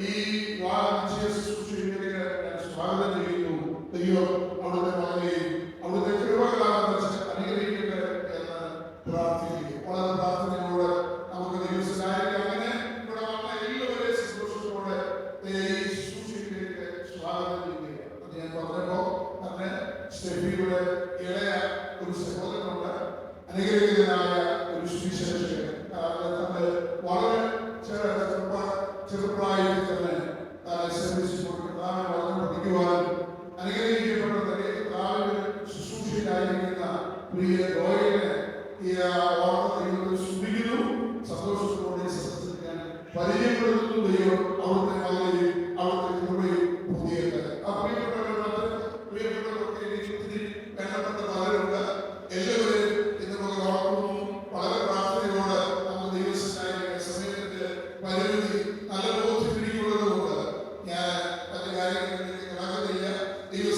ഈ വിവാഹ നിശ്ചയ ശുശ്രൂഷയിലേക്ക് ഞാൻ സ്വാഗതം ചെയ്യുന്നു. ദൈവം അവിടുത്തെ മകനെയും അവിടുത്തെ കൃപകളാണെന്ന് അനുഗ്രഹിക്കട്ടെ എന്ന് പ്രാർത്ഥിക്കുന്നു. വളരെ പ്രാർത്ഥനയോടെ നമുക്ക് ദൈവസഹായിക്കാം. അങ്ങനെ ഇവിടെ വന്ന എല്ലാവരെയും സന്തോഷത്തോടെ ഈ ശുശ്രൂഷയിലേക്ക് സ്വാഗതം ചെയ്യുകയാണ്. അത് ഞാൻ പറഞ്ഞപ്പോ തന്നെ സ്റ്റെഫിയുടെ ഇളയ ഒരു സഹോദരനുണ്ട്, അനുഗ്രഹീതനായ ഒരു സുവിശേഷകൻ. തന്റെ വളരെ ചെറുപ്രായത്തിൽ തന്നെ വളരെ പഠിക്കുവാനും അനുഗ്രഹിക്കപ്പെട്ട തന്നെ ശുശ്രൂഷയിലായിരിക്കുന്ന പ്രിയ ഗോയനെ ഈ ഓർമ്മ ദൈവത്തെ സ്തുതിക്കുന്നു. സന്തോഷത്തോടെ സദസ്സിൽ പരിചയപ്പെടുത്തുന്നു. ദൈവം അവിടുത്തെ മകനെയും അവിടുത്തെ കൃപയും പുതിയത്. ആ പ്രിയപ്പെട്ടവരൊക്കെ ഒത്തിരി ബന്ധപ്പെട്ട പലരുണ്ട്. എല്ലാവരെയും ഇന്ന് നമുക്ക് ഓർക്കുന്നു. വളരെ പ്രാർത്ഥനയോടെ നമുക്ക് ദൈവസഹായിക്കാൻ സമയത്തിന്റെ പരിമിതി നല്ല ബോധ്യം പിടിക്കുന്നതുകൊണ്ട് ഞാൻ മറ്റു കാര്യങ്ങളിലേക്ക് കടക്കുന്നില്ല. ദൈവ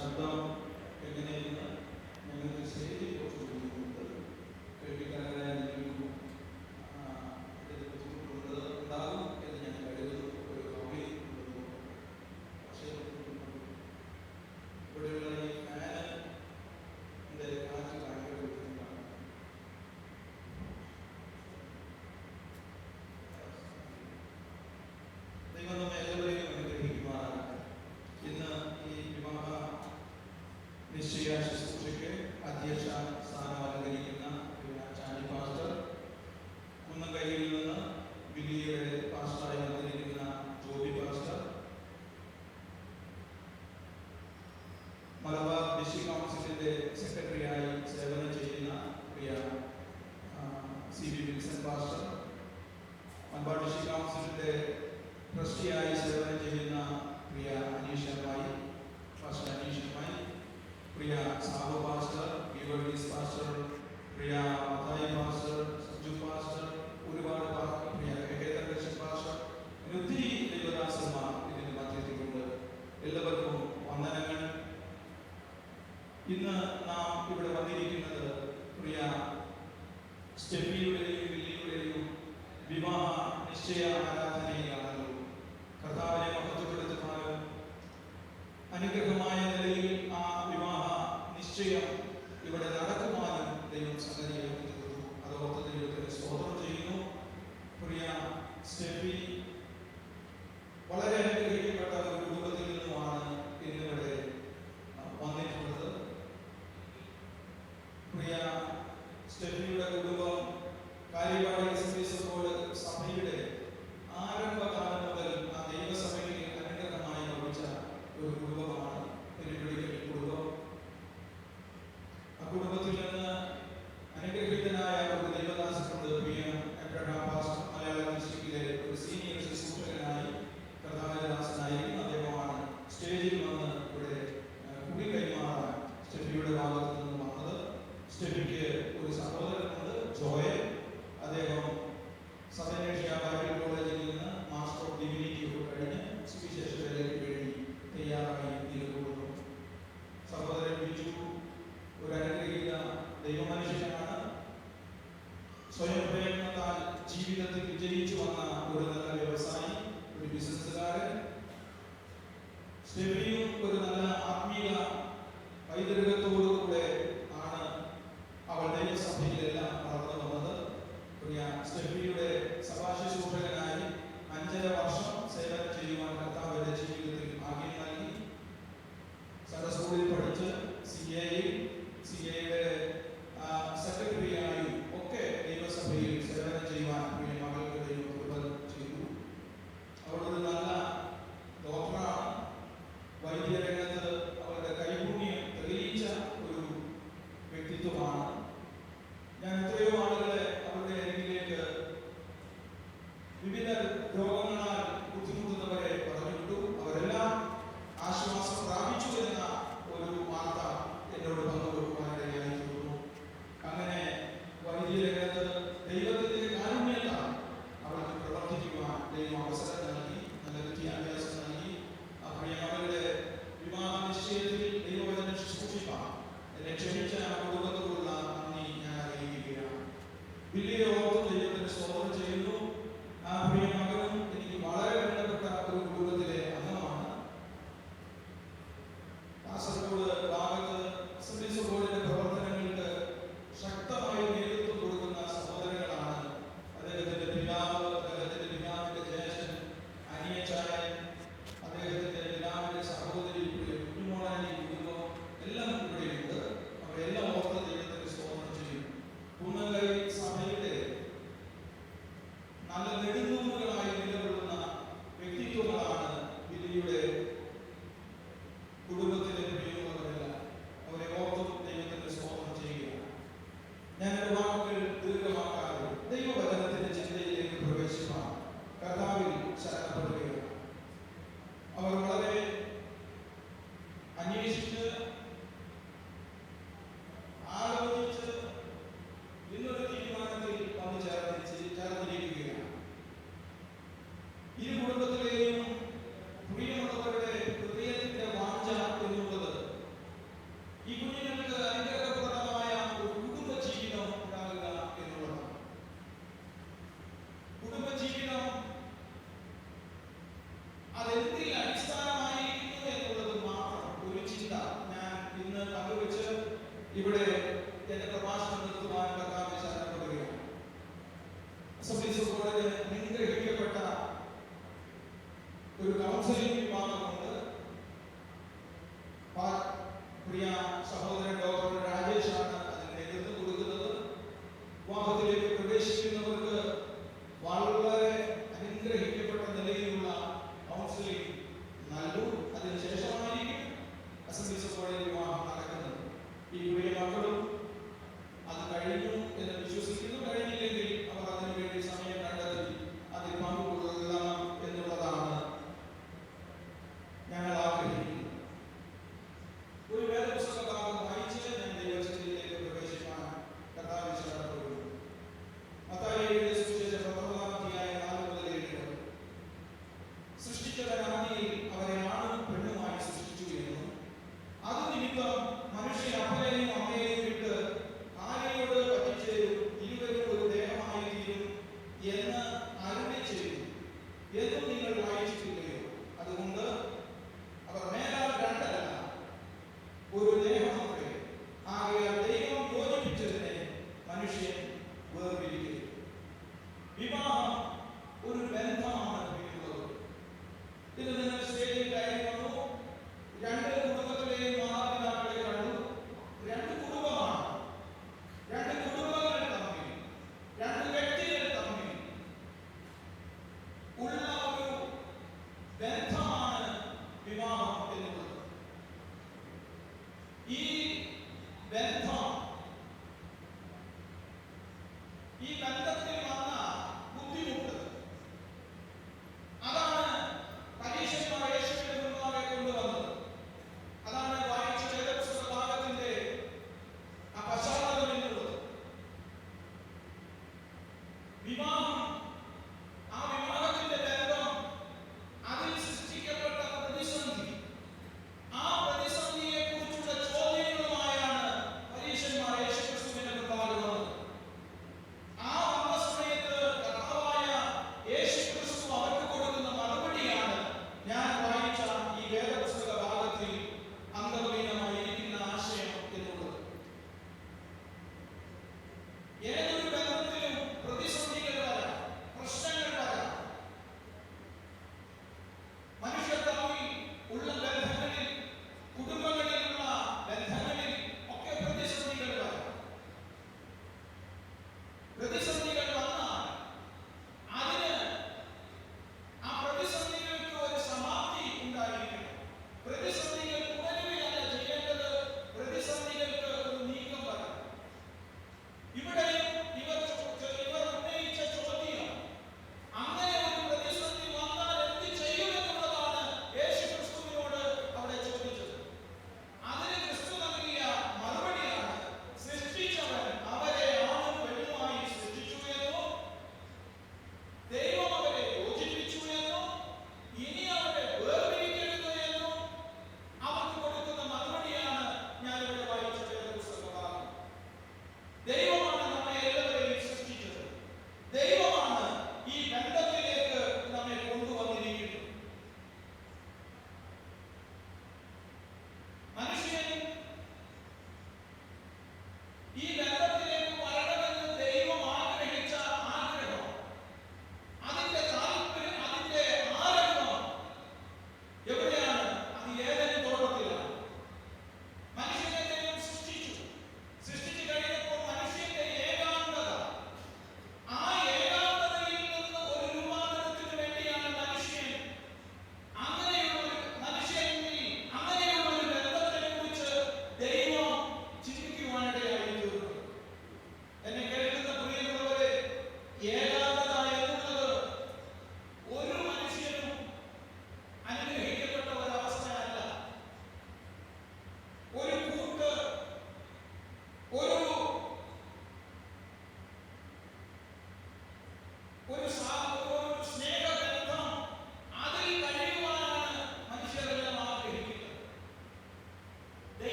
ശബ്ദം എങ്ങനെയെന്ന് ഞങ്ങൾക്ക് സ്റ്റേജിൽ കുറച്ച് ബുദ്ധിമുട്ടുണ്ട്. കേൾവിക്കാരായിരിക്കും ഉണ്ടാകും എന്ന് ഞാൻ കരുതുന്നു. ഒരു കവി പക്ഷേ ഇവിടെയുള്ള ഈ ഫാനിന്റെ കാറ്റ് ഭയങ്കര ബുദ്ധിമുട്ടാണ്. ദൈവം നമ്മെ എല്ലാവരെയും അനുഗ്രഹിക്കുമാറാകട്ടെ. ഇന്ന് ഈ വിവാഹ നിശ്ചയ ശുശ്രൂഷയ്ക്ക് അധ്യക്ഷ സ്ഥാനം അലങ്കരിക്കുന്ന ചാണ്ടി പാസ്റ്റർ, കുന്നംകൈയിൽ നിന്ന് വില്ലിയുടെ പാസ്റ്ററായി വന്നിരിക്കുന്ന ജോബി പാസ്റ്റർ, മലബാർ ഡിസ്ട്രിക്ട് കൗൺസിലിന്റെ സെക്രട്ടറിയായി സേവനം ചെയ്യുന്ന പ്രിയ CB Wilson pastor, Malabar district കൗൺസിലിന്റെ ട്രസ്റ്റിയായി സേവനം ചെയ്യുന്ന പ്രിയ അനീഷമായി പാസ്റ്റർ അനീഷമായി, പ്രിയ സാബു പാസ്റ്റർ, ഗീവർഗീസ് പാസ്റ്റർ, പ്രിയ മത്തായി പാസ്റ്റർ, സഞ്ജു പാസ്റ്റർ, ഒരുപാട് പ്രിയ കേന്ദ്രകൃഷ്ണൻ പാസ്റ്റർ, ഒത്തിരി ദൈവദാസന്മാർ ഇതിന്റെ മധ്യത്തിലുണ്ട്. എല്ലാവർക്കും വന്ദനങ്ങൾ. ഇന്ന് നാം ഇവിടെ വന്നിരിക്കുന്നത് പ്രിയ സ്റ്റെഫിയുടെയും വില്ലിയുടെയും വിവാഹ നിശ്ചയ ആരാധനയിലാണല്ലോ. കർത്താവിനെ മഹത്വപ്പെടുത്തുവാനും അനുഗ്രഹമായ നിലയിൽ ആ വിവാഹ നിശ്ചയം ഇവിടെ നടക്കുവാനും ദൈവം സംഗതിയാക്കി തീർന്നു. അതോർത്ത് ദൈവത്തിന് സ്തോത്രം ചെയ്യുന്നു. പ്രിയ സ്റ്റെഫി വളരെ അനുഗ്രഹിക്കപ്പെട്ട ഒരു കുടുംബത്തിൽ നിന്നുമാണ് ഇന്നിവിടെ വന്നിട്ടുള്ളത്. പ്രിയ സ്റ്റെഫിയുടെ കുടുംബം കാര്യവാടി സഭയുടെ ആരംഭകാലം മുതൽ ആ ദൈവസഭയിൽ അനുഗ്രഹമായി ലഭിച്ച ഒരു കുടുംബമാണ് പെരുപിടിക്കൽ കുടുംബം. ആ കുടുംബത്തിൽ നിന്ന് അനുഗ്രഹീതനായ ഒരു ദൈവദാസനുണ്ട്, പ്രിയ എബ്രഹാം പാസ്റ്റർ. മലയാള ഡിസ്ട്രിക്റ്റിലെ ഒരു സീനിയർ ശുശ്രൂഷകനായി കർത്താവദാസനായിരിക്കുന്ന അദ്ദേഹമാണ് സ്റ്റേജിൽ വന്ന് ഇവിടെ കുടി കൈമാറാൻ സ്റ്റെഫിയുടെ ഭാഗത്ത് നിന്ന് വന്നത്. സ്റ്റെഫിക്ക് ഒരു സഹോദരനുണ്ട്, ജോയൽ. അദ്ദേഹം സദൻ ഏഷ്യ ബൈബിൾ കോളേജിൽ നിന്ന് മാസ്റ്റർ ഓഫ് ഡിവിനിറ്റി ഒക്കെ കഴിഞ്ഞ് സുവിശേഷ വേലയ്ക്ക് വേണ്ടി തയ്യാറായി നിലകൊള്ളുന്നു. സഹോദരൻ ബിജു ഒരു അനുഗ്രഹീത ദൈവമനുഷ്യനാണ്. സ്വയം പ്രയത്നത്താൽ ജീവിതത്തിൽ വിജയിച്ചു വന്ന ഒരു നല്ല വ്യവസായി, ഒരു ബിസിനസ്സുകാരൻ. സ്റ്റെഫിയും ഒരു നല്ല ആത്മീയ പൈതൃകത്തോടുകൂടെ ആണ് അവൾ ദൈവസഭയിലെല്ലാം വളർന്നു വന്നത്. പ്രിയ സ്റ്റെഫിയുടെ സഭാശുശ്രൂഷകനായി 5.5 വർഷം സേവനം ചെയ്യുവാൻ കർത്താവിന്റെ ജീവിതത്തിൽ ഭാഗ്യം നൽകി. സൺഡേ സ്കൂളിൽ പഠിച്ച് CAയുടെ സെക്രട്ടറിയായും ഒക്കെ ദൈവസഭയിൽ സേവനം ചെയ്യുവാൻ പ്രിയ മകൾക്ക് ദൈവം കൃപ ചെയ്തു. അവളൊരു നല്ല ഡോക്ടറാണ്. വൈദ്യരംഗത്ത് അവരുടെ കൈപുണ്യം തെളിയിച്ച ഒരു വ്യക്തിത്വമാണ്. ഞാൻ എത്രയോ ആളുകളെ അവരുടെ അരികിലേക്ക് വിവിധ രോഗങ്ങളാൽ ബുദ്ധിമുട്ടുന്നവരെ പറഞ്ഞിട്ടു. അവരെല്ലാം ആശ്വാസം പ്രാപിച്ചു എന്ന ഒരു വാർത്ത എന്നോട് പങ്കുവെക്കുവാനിടയായി തീർന്നു. അങ്ങനെ വൈദ്യരംഗത്ത് ദൈവത്തിന്റെ കാരുണ്യത്താൽ അവർക്ക് പ്രവർത്തിക്കുവാൻ ദൈവം അവസരം നൽകി, നല്ല വിദ്യാഭ്യാസം നൽകി. ആ പ്രിയ മകളുടെ വിവാഹ നിശ്ചയത്തിൽ ദൈവവചനം ശുശ്രൂഷിപ്പാൻ എന്നെ ക്ഷണിച്ച ആ കുടുംബത്തോടുള്ള നന്ദി ഞാൻ അറിയിക്കുകയാണ്. വില്ലിയെ ഓർത്ത് ദൈവത്തിന് സ്തോത്രം ചെയ്യുന്നു. ആ പ്രിയ മകനും എനിക്ക് വളരെ വേണ്ടപ്പെട്ട ഒരു കുടുംബത്തിലെ അംഗമാണ്. കാസർഗോഡ് ഭാഗത്ത് അസംബ്ലീസ് ബോർഡിന്റെ പ്രവർത്തനങ്ങൾക്ക് ശക്തമായി നേതൃത്വം കൊടുക്കുന്ന സഹോദരങ്ങളാണ്. അദ്ദേഹത്തിന്റെ പിതാവ്, അദ്ദേഹത്തിന്റെ പിതാവിന്റെ ജ്യേഷ്ഠൻ അനിയച്ചായൻ, അദ്ദേഹത്തിന്റെ പിതാവിന്റെ സഹോദരി കുഞ്ഞുമോളാനി കുടുംബം എല്ലാം ഇവിടെയുണ്ട്. അവരെല്ലാം ഓർത്ത് ദൈവത്തിന് സ്തോത്രം ചെയ്യും. കുന്നംകൈ സഭയുടെ നല്ല നെടുന്തൂണുകളായി നിലകൊള്ളുന്ന വ്യക്തിത്വങ്ങളാണ് വില്ലിയുടെ കുടുംബത്തിലെ പ്രിയമുള്ളവരെല്ലാം. അവരെ ഓർത്തും ദൈവത്തിന്റെ സ്തോത്രം ചെയ്യുകയാണ്. ഞാൻ ഒരു വാക്കുകൾ ദീർഘമാക്കാതെ ദൈവവചനത്തിന്റെ ചിന്തയിലേക്ക് പ്രവേശിപ്പാൻ കർത്താവിൽ ശരണപ്പെടുകയാണ്. അവർ വളരെ അന്വേഷിച്ച് ആലോചിച്ച് ഇന്നൊരു തീരുമാനത്തിൽ വന്നു ചേർന്നിരിക്കുകയാണ്. ഈ കുടുംബത്തിലെയും പ്രിയമുള്ളവരുടെ ഹൃദയത്തിന്റെ വാഞ്ച എന്നുള്ളത്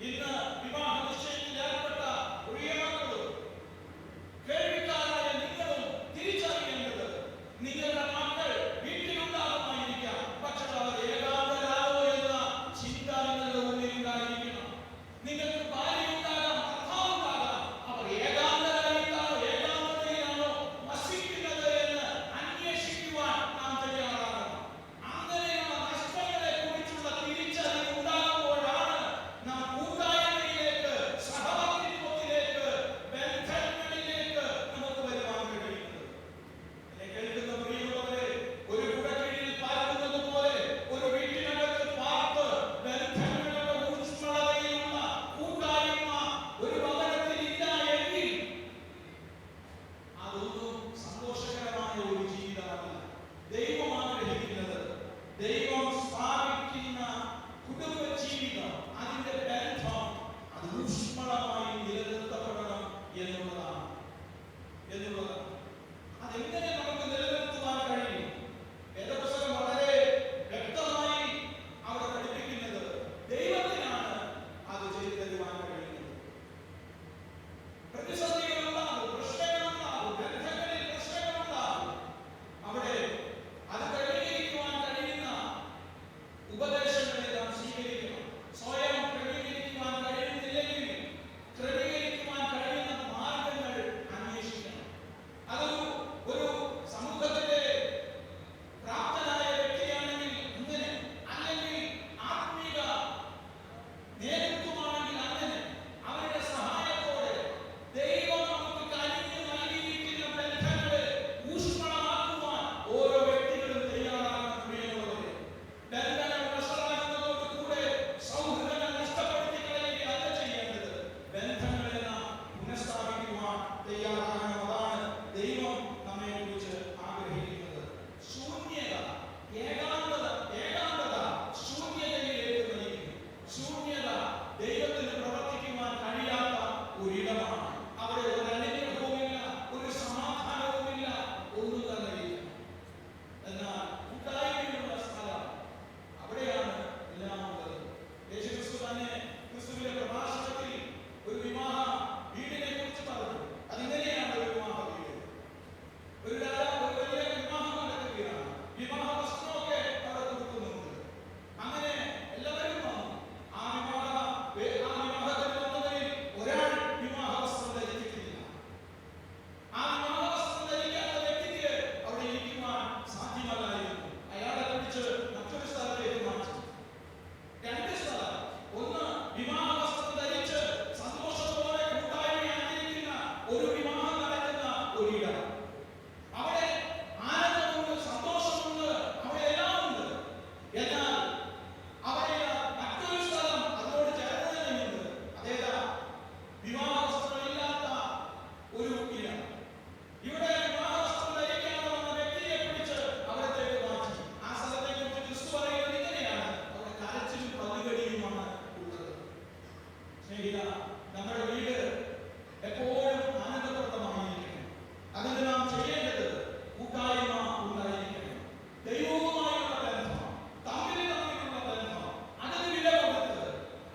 ഇന്ന് വിവാഹ നിശ്ചയത്തിൽ ഏർപ്പെട്ട പ്രിയമക്കളും കേൾവിക്കാരായ നിങ്ങളും തിരിച്ചറിയേണ്ടത് നിങ്ങളുടെ മക്കൾ വീട്ടിലുണ്ടാകുമായിരിക്കാം, പക്ഷെ അവർ ഏകാന്തരാകോ എന്ന ചിന്ത നിങ്ങളുടെ ഉള്ളിൽ ഉണ്ടായിരിക്കണം. നിങ്ങൾക്ക് ഭാര്യ ഉണ്ടാകാം, ഭർത്താവ് ഉണ്ടാകാം, അവർ ഏകാന്തതയിലാണോ വസിക്കുന്നത് എന്ന് അന്വേഷിക്കുവാൻ നാം തയ്യാറാകണം. അങ്ങനെയുള്ള നഷ്ടങ്ങളെ കുറിച്ചുള്ള തിരിച്ചറിവ് ഉണ്ടാകുമ്പോഴാണ് നാം കൂട്ടായ്മയിലേക്ക്, സഹവർത്തിത്വത്തിലേക്ക്, ബന്ധങ്ങളിലേക്ക് നമുക്ക് വരുവാൻ കഴിയുന്നത്. എന്നെ കേൾക്കുന്ന പ്രിയമുള്ളവരെ, ഒരു കുടക്കീഴിൽ പാർക്കുന്നത് പോലെ ഒരു വീട്ടിനകത്ത് പാർത്ത് ബന്ധങ്ങളുടെ ഊഷ്മളതയിലുള്ള കൂട്ടായ്മ ഒരു ഭവനത്തിൽ ഇല്ല എങ്കിൽ അതൊന്നും സന്തോഷകരമായ ഒരു ജീവിതമല്ല. ദൈവം ആഗ്രഹിക്കുന്നത്, ദൈവം സ്ഥാപിക്കുന്ന കുടുംബ ജീവിതം, അതിന്റെ ബന്ധം അത് ഊഷ്മളമായി നിലനിർത്തപ്പെടണം എന്നുള്ളതാണ്. അതെങ്ങനെ നമുക്ക് നിലനിർത്തുവാൻ കഴിയും? വേദപുസ്തകം വളരെ വ്യക്തമായി അവിടെ പഠിപ്പിക്കുന്നത് ദൈവത്തിനാണ് അത് ചെയ്തു തരുവാൻ കഴിയുന്നത്. പ്രതിസന്ധികളുണ്ടാകും, പ്രശ്നങ്ങളുണ്ടാകും, ബന്ധങ്ങളിൽ പ്രശ്നങ്ങളുണ്ടാകും. അവിടെ അത് ക്രമീകരിക്കുവാൻ കഴിയുന്ന ഉപദേശങ്ങളെല്ലാം സ്വീകരിക്കണം. സ്വയം ക്രമീകരിക്കുവാൻ കഴിയുന്നില്ലെങ്കിൽ ക്രമീകരിക്കുവാൻ കഴിയുന്ന മാർഗങ്ങൾ അന്വേഷിക്കണം. അതൊരു സമൂഹത്തിലെ പ്രാപ്തനായ വ്യക്തിയാണെങ്കിൽ അങ്ങനെ, അല്ലെങ്കിൽ ആത്മീക നേതൃത്വമാണെങ്കിൽ അങ്ങനെ, അവരുടെ സഹായത്തോടെ ദൈവം നമുക്ക് കനിഞ്ഞു നൽകിയിരിക്കുന്ന ബന്ധങ്ങളെ ഊഷ്മളമാക്കുവാൻ ഓരോ വ്യക്തികളും തയ്യാറാകണം. പ്രിയമുള്ളവരെ, ബന്ധങ്ങൾ വഷളാകുന്നതോടുകൂടെ സൗഹൃദങ്ങൾ നഷ്ടപ്പെടുത്തി കളയുകയല്ല ചെയ്യേണ്ടത്. ബന്ധങ്ങളെ നാം പുനഃസ്ഥാപിക്കുവാൻ തയ്യാറാകണം. അതാണ് ദൈവം നമ്മെ കുറിച്ച് ആഗ്രഹിക്കുന്നത്. ശൂന്യത, ഏകാന്തത ശൂന്യതയിലേക്ക് നയിക്കും. ശൂന്യത ദൈവത്തിന് പ്രവർത്തിക്കുവാൻ കഴിയാത്ത ഒരിടമാണ്. അവിടെ ഒരു അനുഗ്രഹവുമില്ല, ഒരു സമാധാനവുമില്ല, ഒന്നും തന്നെയില്ല. എന്നാൽ കൂട്ടായ്മയുള്ള സ്ഥലം, അവിടെയാണ് എല്ലാം ഉള്ളത്. യേശുക്രിസ്തു തന്നെ ക്രിസ്തുവിന്റെ പ്രഭാഷണത്തിൽ ഒരു വിവാഹ വീടിനെ കുറിച്ച് പറഞ്ഞു. അതിങ്ങനെയാണ് ഒരു വിവാഹ വീട്. ഒരു രാജാവ് ഒരു വലിയ വിവാഹം നടക്കുകയാണ്. വിവാഹ വസ്ത്രമൊക്കെ അവിടെ കൊടുക്കുന്നുണ്ട്. അങ്ങനെ എല്ലാവരും വന്നു. ആ വിവാഹത്തിൽ വന്നവരിൽ ഒരാൾ വിവാഹ വസ്ത്രം ധരിച്ചിട്ടില്ല. ആ വിവാഹ വസ്ത്രം ധരിക്കാത്ത വ്യക്തിക്ക് അവിടെ ഇരിക്കുവാൻ സാധ്യമല്ലായിരുന്നു. അയാളെ പിടിച്ച് മറ്റൊരു സ്ഥലത്തേക്ക് മാറ്റി. രണ്ട് സ്ഥലം. ഒന്ന്, വിവാഹ വസ്ത്രം ധരിച്ച് സന്തോഷത്തോടെ കൂട്ടായ്മ ആചരിക്കുന്ന ഒരു വിവാഹം നടക്കുന്ന ഒരിടം. അവിടെ ആനന്ദമുണ്ട്, സന്തോഷമുണ്ട്, അവിടെ എല്ലാം ഉണ്ട്. എന്നാൽ അവിടെ മറ്റൊരു സ്ഥലം അതോട് ചേർന്ന് തന്നെയുണ്ട്. അതേതാ? വിവാഹ വസ്ത്രമില്ലാത്ത ഒരു ഇടം. ഇവിടെ വിവാഹ വസ്ത്രം ധരിക്കാതെ വന്ന വ്യക്തിയെ പിടിച്ച് അവിടത്തേക്ക് മാറ്റി. ആ സ്ഥലത്തെ കുറിച്ച് ക്രിസ്തു പറയുന്നത് ഇങ്ങനെയാണ്: അവിടെ കരച്ചിലും പല്ലുകടിയുമാണ് ഉള്ളത്. സ്നേഹിത, നമ്മുടെ വീട് എപ്പോഴും ആനന്ദപ്രദമായിരിക്കണം. അതിന് നാം ചെയ്യേണ്ടത് കൂട്ടായ്മ ഉണ്ടായിരിക്കണം. ദൈവവുമായുള്ള ബന്ധം, തമ്മിലുള്ള ബന്ധം, അതിന് വില കൊടുത്ത്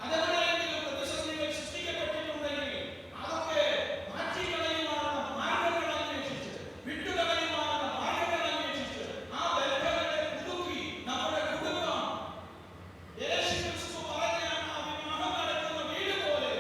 അതെവിടെയെങ്കിലും പ്രതിസന്ധികൾ സൃഷ്ടിക്കപ്പെട്ടിട്ടുണ്ടെങ്കിൽ അതൊക്കെ മാറ്റിക്കളയുവാനുള്ള മാർഗങ്ങൾ അന്വേഷിച്ച്, വിട്ടുകളയുവാനുള്ള മാർഗങ്ങൾ അന്വേഷിച്ച് ആ ബന്ധങ്ങളെ പുതുക്കി നമ്മുടെ കുടുംബം യേശുക്രിസ്തു പറഞ്ഞ ആ വിവാഹം നടക്കുന്ന വീട് പോലെ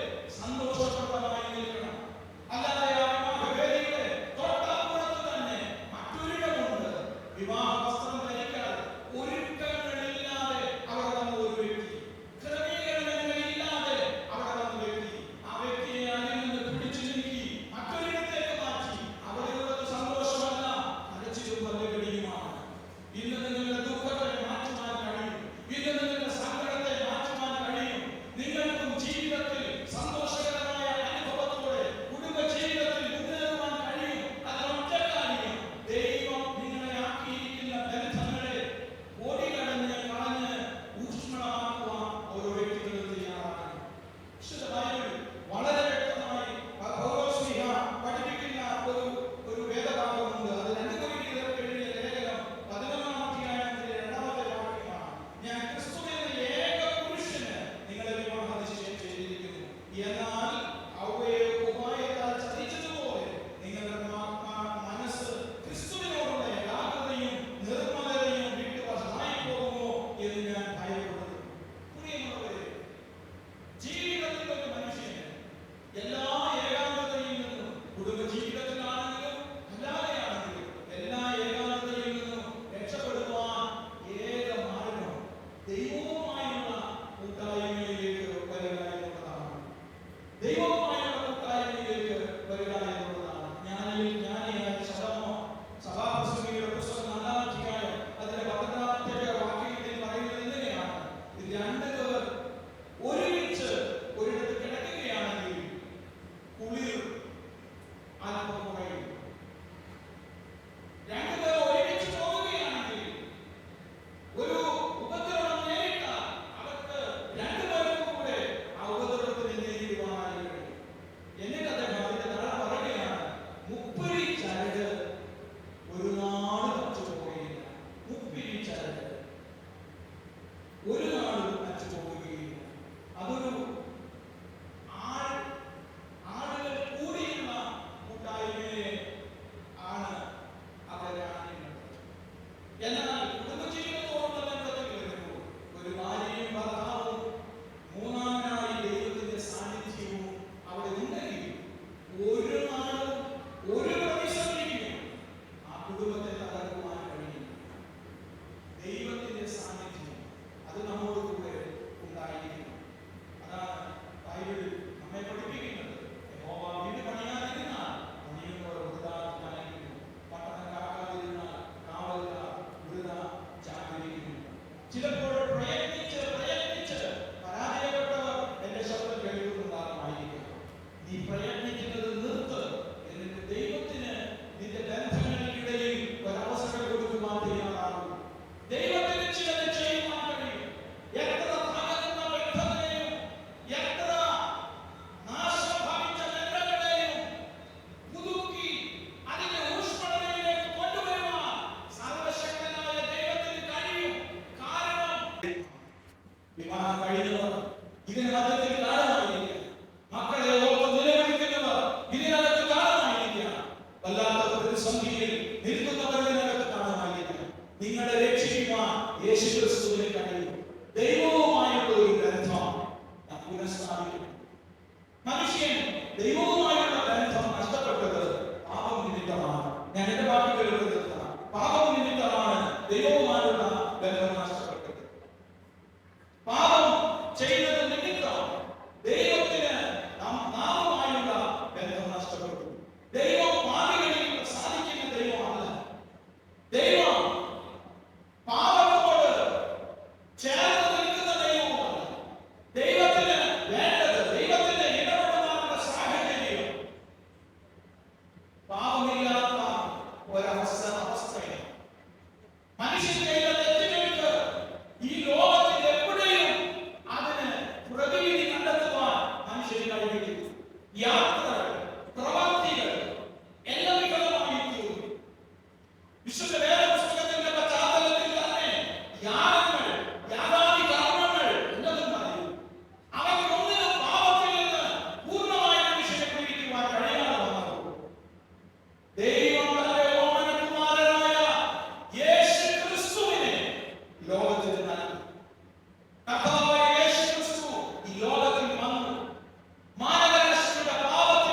ദൈവവുമായുള്ള കൂട്ടായ്മയിലേക്ക് വരിക എന്നുള്ളതാണ്. ജ്ഞാനിയായ സഭാപ്രസംഗിയുടെ പുസ്തകം 4-ാം അധ്യായം അതിന്റെ 11-ാമത്തെ വാക്യത്തിൽ പറയുന്നത് ഇങ്ങനെയാണ്: രണ്ടുപേർ ഒരുമിച്ച് ഒരിടത്ത് കിടക്കുകയാണെങ്കിൽ കുളിർ അല്പം കുറയും. രണ്ടുപേർ ഒരുമിച്ച് പോകുകയാണെങ്കിൽ ഒരു ഉപദ്രവം നേരിട്ടാൽ അവർക്ക് രണ്ടുപേർക്കും കൂടെ ആ ഉപദ്രവത്തിന് നേരിടുവാനായി കഴിയും. എന്നിട്ട് അദ്ദേഹം അതിന്റെ താഴെ പറയുകയാണ്: മുപ്പിരി ചരട് ഒരു നാട് നച്ചുപോകുകയില്ല. മുപ്പിരി ചരട് ഒരു നാട് നച്ചുപോകുകയില്ല. അതൊരു ആളുകൾ കൂടിയുള്ള കൂട്ടായ്മയെ ആണ് അവരാണിയുന്നത്. എന്നാൽ കുടുംബജീവിതത്തോടുള്ള ബന്ധത്തിൽ വരുമ്പോൾ ഒരു ഭാര്യയും ഭർത്താവും മൂന്നാമനായി ദൈവത്തിന്റെ സാന്നിധ്യവും അവിടെ ഉണ്ടെങ്കിൽ ഒരു നാളും ഒരു പ്രതിസന്ധിക്കും ആ കുടുംബത്തെ തകർക്കുവാൻ കഴിയില്ല. ദൈവത്തിന്റെ സാന്നിധ്യം അത് നമ്മോട് കൂടെ ഉണ്ടായിരിക്കണം. അതാണ് ബൈബിളിൽ നമ്മെ പഠിപ്പിക്കുന്നത്. യഹോവ വീട് പണിയാതിരുന്നാൽ പണിയുന്നവർ വൃഥാ നനയ്ക്കുന്നു. പട്ടണം കാക്കാതിരുന്നാൽ കാവൽക്കാർ വൃഥാ ജാഗരിക്കുന്നു. ചിലപ്പോൾ പ്രയത്നിച്ച് പരാജയപ്പെട്ടവർ എന്റെ ശബ്ദം കേൾക്കുന്നുണ്ടാകുമായിരിക്കും. നീ പ്രയത്നിക്കുന്നത് നിർത്ത്. എന്നിട്ട് ദൈവത്തിന് നിന്റെ ബന്ധങ്ങൾക്കിടയിൽ ഒരവസരം കൊടുക്കുവാൻ തയ്യാറാകും. ദൈവത്തിന് ചിലത് ചെയ്യുവാൻ കഴിയും. എത്ര തകർന്ന ബന്ധങ്ങളെയും എത്ര നാശം ഭവിച്ച ബന്ധങ്ങളെയും പുതുക്കി അതിന്റെ ഊഷ്മളതയിലേക്ക് കൊണ്ടുവരുവാൻ സർവശക്തനായ ദൈവത്തിന് കഴിയും. കാരണം വിവാഹം കഴിഞ്ഞവർ ഇതിനകത്ത് കാലമായിരിക്കുക, മക്കളെ ഓർത്ത് നിലവിളിക്കുന്നവർ ഇതിനകത്ത് കാലമായിരിക്കുക, വല്ലാത്ത പ്രതിസന്ധിയിൽ നിൽക്കുന്നവർ ഇതിനകത്ത് കാലമായിരിക്കുക. നിങ്ങളെ രക്ഷിക്കുവാൻ യേശുക്രിസ്തുവിന് കഴിയും. ദൈവവുമായുള്ള ഒരു ബന്ധം നാം പുനഃസ്ഥാപിക്കണം. മനുഷ്യൻ ദൈവവുമായുള്ള ബന്ധം നഷ്ടപ്പെട്ടത് പാപം നിമിത്തമാണ്. ഞാൻ എന്റെ വാക്കുകൾ നിർത്താം. പാപം നിമിത്തമാണ് ദൈവവുമായുള്ള ബന്ധം നഷ്ടപ്പെട്ടത്. പാപം ചെയ്തത് നിമിത്തം ദൈവത്തിന് നാമുമായുള്ള ബന്ധം നഷ്ടപ്പെട്ടു. ദൈവം പാപികളിൽ സാധിക്കുന്ന ദൈവമല്ല. ദൈവം പാപത്തോട് ചേർന്ന് നിൽക്കുന്ന ദൈവമല്ല. ദൈവത്തിന് വേണ്ടത് ദൈവത്തിന്റെ ഇടപെടുവാനുള്ള സാഹചര്യം പാപമില്ലാത്ത അവസ്ഥയാണ്. മനുഷ്യൻ ചെയ്ത തെറ്റുകൾക്ക് ഈ ലോകത്തിൽ എവിടെയും അതിന് പ്രതിവിധി കണ്ടെത്തുവാൻ മനുഷ്യന് കഴിയില്ല. യാത്രകൾ, പ്രവൃത്തികൾ എല്ലാം വിഫലമായി തീർന്നു. വിശുദ്ധ വേദപുസ്തകത്തിന്റെ പശ്ചാത്തലത്തിൽ തന്നെ യാഗങ്ങൾ, യാഗാദി കർമ്മങ്ങൾ എന്നതും പറയും. അവയ്ക്കൊന്നിനും പാപത്തിൽ നിന്ന് പൂർണ്ണമായ മനുഷ്യനെ പിടിക്കുവാൻ കഴിയാതെ വന്നു. ദൈവം തന്റെ ഓമനകുമാരനായ യേശുക്രിസ്തുവിനെ ലോകത്തിന് നൽകി. കർത്താവായ യേശുക്രിസ്തു ഈ ലോകത്തിൽ വന്നു. മാനവരാശിയുടെ പാപത്തെ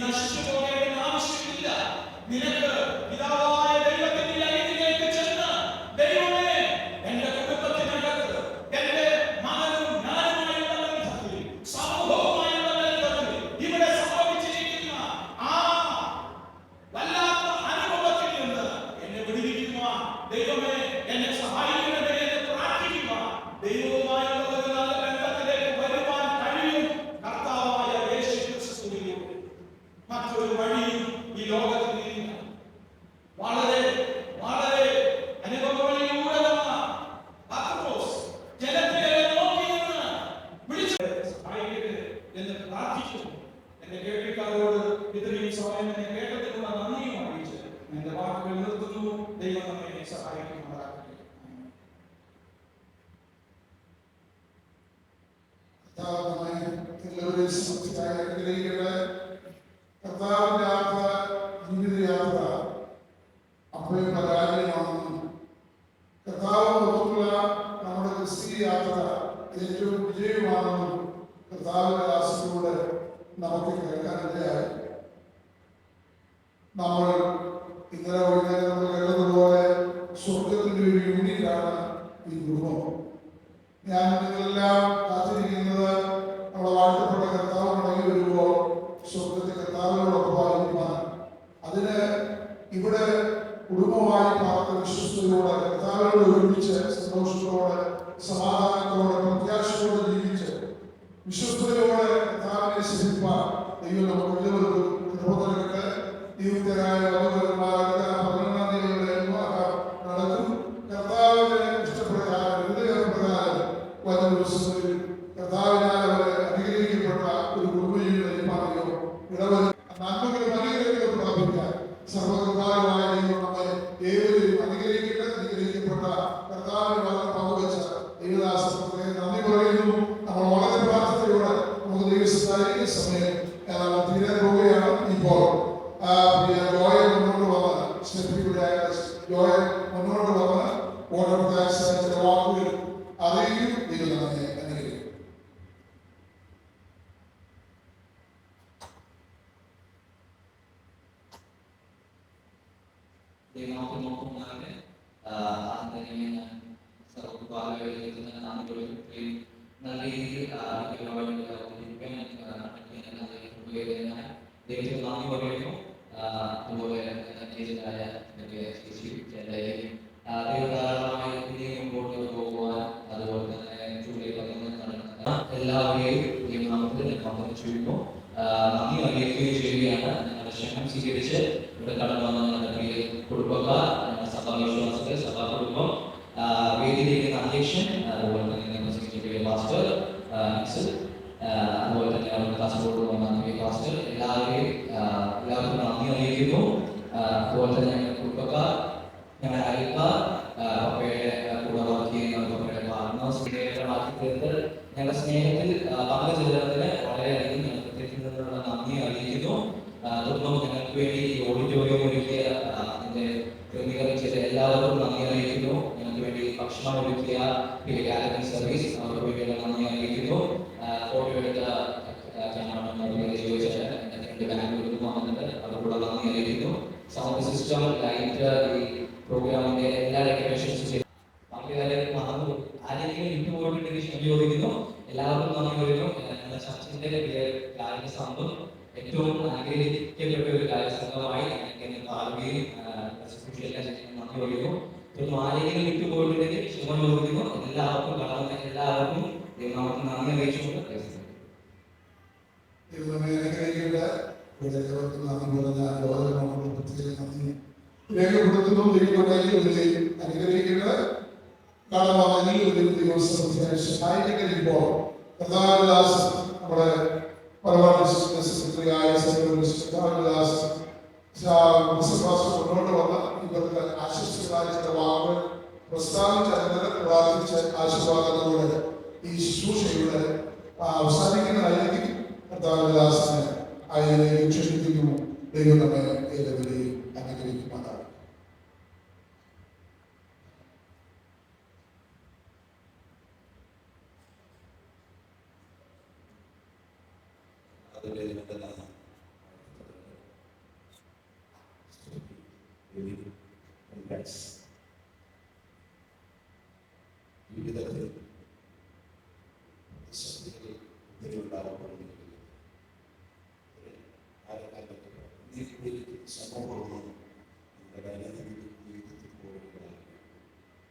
നശിച്ചു പോകേണ്ട ആവശ്യമില്ല. നിനക്ക് പിതാവായ ദൈവത്തിന്റെ അരികിലേക്ക് ചെന്ന്, ദൈവമേ, എന്റെ കുടുംബത്തിനകത്ത് എന്റെ മകനും ഞാനുമായുള്ള ബന്ധത്തിൽ, സമൂഹവുമായുള്ള ബന്ധത്തിൽ ഇവിടെ സംഭവിച്ചിരിക്കുന്ന ആ വല്ലാത്ത അനുഭവത്തിൽ നിന്ന് എന്നെ വിടുവിക്കുക ദൈവമേ, എന്നെ സഹായിക്കണമേ എന്ന് പ്രാർത്ഥിക്കുക. ദൈവവുമായുള്ള ഒരു നല്ല ബന്ധത്തിലേക്ക് വരുവാൻ കഴിയും കർത്താവായ യേശു ക്രിസ്തുവിലൂടെ. മറ്റൊരു വഴിയും ഈ ലോകത്തിൽ ഇല്ല. വളരെ വളരെ അനുഭവങ്ങളിലൂടെ വന്ന പത്രോസ് ജനത്തെ നോക്കി നിന്ന് വിളിച്ച് സഹായിക്കട്ടെ എന്ന് പ്രാർത്ഥിച്ചു. എന്റെ കേൾവിക്കാരോട് ഇത്രയും സമയം എന്നെ കേട്ടതിനുള്ള നന്ദിയും അറിയിച്ച് എന്റെ വാക്കുകൾ നിർത്തുന്നു. ദൈവം നമ്മെ സഹായിക്കുമാറാകട്ടെ. എല്ലാവരെയും സമൃദ്ധിയായി അനുഗ്രഹിക്കട്ടെ. കർത്താവിന്റെ യാത്ര, ജീവിതയാത്ര അപ്പോഴും പരാജയമാണെന്നും കർത്താവിനൊത്തുള്ള നമ്മുടെ ക്രിസ്തീയ യാത്ര ഏറ്റവും വിജയമാണെന്നും കർത്താവിന്റെ ദാസത്തിലൂടെ നമുക്ക് കേൾക്കാനിടയായി. നമ്മൾ ഇന്നലെ വൈകുന്നേരം നമ്മൾ കേട്ടതുപോലെ സ്വർഗത്തിന്റെ ഒരു യൂണിറ്റാണ് ഈ കുടുംബം. ഞാൻ നിങ്ങളെല്ലാം കാത്തിരിക്കുന്നത് നമ്മുടെ വാഴ്ത്തപ്പെട്ട കർത്താവ് മടങ്ങി വരുമ്പോൾ സ്വർഗത്തിൽ കർത്താവിനോടൊപ്പമായിരിക്കാൻ. അതിന് ഇവിടെ കുടുംബമായി പാർത്ത വിശ്വസ്തയോടെ കർത്താവിനോട് ഒരുമിച്ച് സന്തോഷത്തോടെ സമാധാനത്തോടെ പ്രത്യാശയോടെ ജീവിച്ച് വിശ്വസ്തയോടെ കർത്താവിനെ സേവിപ്പാൻ ദൈവം നമുക്ക് എല്ലാവർക്കും കൃപ നൽകട്ടെ. നിയുക്തരായ വധുവരന്മാരുടെ 11-ാം തീയതിയുടെ വിവാഹം നടക്കും. കർത്താവിനെ ഇഷ്ടപ്രകാരം ഹൃദയപ്രകാരം വരും ദിവസങ്ങളിൽ കർത്താവിനാൽ അവരെ അനുഗ്രഹിക്കപ്പെട്ട ഒരു കുടുംബജീവിതം നയിപ്പാനോ ഇടവരും നന്മകളും അനുഗ്രഹങ്ങളും പ്രാപിക്കാൻ സർവകൃപാലുമായ ദൈവം നമ്മെ ഏവരെയും അനുഗ്രഹിക്കട്ടെ. അനുഗ്രഹിക്കപ്പെട്ട കർത്താവിനെ വളരെ പങ്കുവച്ച ദൈവദാസത്തെ നന്ദി പറയുന്നു. നമ്മൾ വളരെ പ്രാർത്ഥനയോടെ നമുക്ക് ദൈവസ്ഥാനിക സമയം തീരാൻ പോവുകയാണ്. ഇപ്പോൾ ജോയ മുന്നോട്ട് വന്ന് സ്റ്റെപ്പിലൂടെ ജോയ മുന്നോട്ട് വന്ന് ഓർഡർ ചില വാക്കുകൾ അറിയും. ദൈവം നമ്മെ അനുഗ്രഹിക്കും. ദൈവത്തെ നോക്കുന്നതിന് ആന്തരികമായ സർവ്വപാലകളിലേക്ക് നല്ല രീതിയിൽ ദൈവത്തെ നന്ദി പറയുന്നു. അതുപോലെ ദൈവധാരണമായി ഇനിയും മുമ്പോട്ട് പോകുവാൻ, അതുപോലെ തന്നെ ജൂലൈ 11 നടക്കുന്ന എല്ലാവരെയും ദൈവനാമത്തിൽ വന്ദനം ചെയ്യുന്നു, നന്ദി അറിയിക്കുകയും ചെയ്യുകയാണ്. ഞങ്ങളുടെ ക്ഷണം സ്വീകരിച്ച് ഇവിടെ കടന്നു വന്ന ഞങ്ങളുടെ കുടുംബക്കാർ, ഞങ്ങളുടെ സഭാവിശ്വാസികൾ, സഭാ കുടുംബം, വേദിയിലേക്ക് അധ്യക്ഷൻ, അതുപോലെ തന്നെ പാസ്റ്റർ, അതുപോലെ തന്നെ അവരുടെ കാസർഗോഡ് വന്ന പാസ്റ്റർ, എല്ലാവർക്കും നന്ദി അറിയിക്കുന്നു. അതുപോലെ തന്നെ ഞങ്ങളുടെ കുടുംബക്കാർ, ഞങ്ങളുടെ അയൽക്കാർ, പപ്പയുടെ കൂടെ വർക്ക് ചെയ്യുന്ന പപ്പയുടെ പാർട്ട്നേഴ്സ്, ഞങ്ങളുടെ സ്നേഹത്തിൽ പങ്കുചേരുന്നതിന് വളരെയധികം ഞങ്ങൾ പ്രത്യേകതയുള്ള നന്ദി അറിയിക്കുന്നു. തുടർന്നും ഞങ്ങൾക്ക് വേണ്ടി ഓഡിറ്റോറിയം ഒരുക്കിയ അതിന്റെ ക്രമീകരിച്ച എല്ലാവർക്കും നന്ദി അറിയിക്കുന്നു. ഞങ്ങൾക്ക് വേണ്ടി ഭക്ഷണം ഒരുക്കിയ കാറ്ററിംഗ് സർവീസ്, അവർക്ക് വേണ്ടിയുള്ള നന്ദി അറിയിക്കുന്നു. ഫോട്ടോ എടുത്ത ബാംഗ്ലൂരിൽ വന്നിട്ട് അവർക്കുള്ള നന്ദി അറിയിക്കുന്നു. സൗണ്ട് സിസ്റ്റം, ലൈറ്റ്, ഈ പ്രോഗ്രാമിന്റെ എല്ലാ ഡെക്കറേഷൻസും ചെയ്തു ആരെങ്കിലും വിട്ടുപോയിട്ടുണ്ടെങ്കിൽ ക്ഷമ ചോദിക്കുന്നു. എല്ലാവർക്കും നന്ദി പറയുന്നു. ഞങ്ങളുടെ ചർച്ചിന്റെ കാര്യസംഘം ഏറ്റവും ആഗ്രഹിക്കപ്പെട്ട ഒരു കാര്യസംഘമായി എന്നെ പാടുകയും എല്ലാം നന്ദി പറയുന്നു. ആരെങ്കിലും വിട്ടുപോയിട്ടുണ്ടെങ്കിൽ ക്ഷമ ചോദിക്കുന്നു. എല്ലാവർക്കും കടന്ന എല്ലാവർക്കും നമുക്ക് നന്ദി അറിയിച്ചുകൊണ്ട് രേഖപ്പെടുത്തുന്നു. അനുഗ്രഹിക്കുന്നത് ഇപ്പോൾ കർത്താവിദാസ് നമ്മുടെ സെക്രട്ടറിയായ കർത്താവിദാസ് മുന്നോട്ട് വന്ന് ഇവർക്ക് ആശംസകളായ ചില വാക്കുകൾ പ്രസ്താവിച്ച് പ്രാർത്ഥിച്ച് ആശീർവാദങ്ങളോടെ ഈ ശുശ്രൂഷയുടെ അവസാനിക്കുന്നതായിരിക്കും. കർത്താവിദാസിനെ അതിലേക്ക് ക്ഷണിക്കുന്നു. ദൈവം നമ്മെ ഏവരെയും അനുഗ്രഹിക്കുമാറാകട്ടെ. അതിൻ്റെ ജീവിതത്തിൽ പ്രതിസന്ധികൾ ഒത്തിരി ഉണ്ടാകപ്പെടുന്നില്ല. സമൂഹമൊന്നും നമ്മുടെ ജീവിതത്തിൽ പോവുകയാണ്.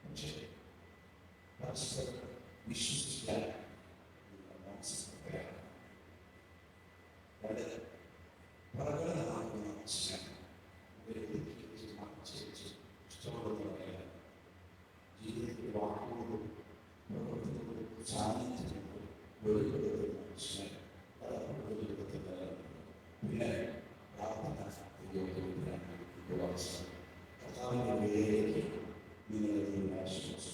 പക്ഷേ പരസ്പരം വിശ്വസിക്കാൻ മനസ്സിലാക്കുകയാണ്. വളരെ പ്രകടമാകുന്ന സ്നേഹം ഇഷ്ടപ്പെടുന്ന പറയാൻ ജീവിതത്തിൽ വാക്കുകൊണ്ടും പ്രവർത്തനങ്ങളും സാന്നിധ്യങ്ങളും വെളിപ്പെടുത്തുന്ന സ്നേഹം അതാണ് ജീവിതത്തിൽ നിലനിൽക്കുന്നത്. പിന്നെ പ്രാർത്ഥന കർത്താവിൻ്റെ വേലയ്ക്ക് നിങ്ങളെ ആശ്വാസം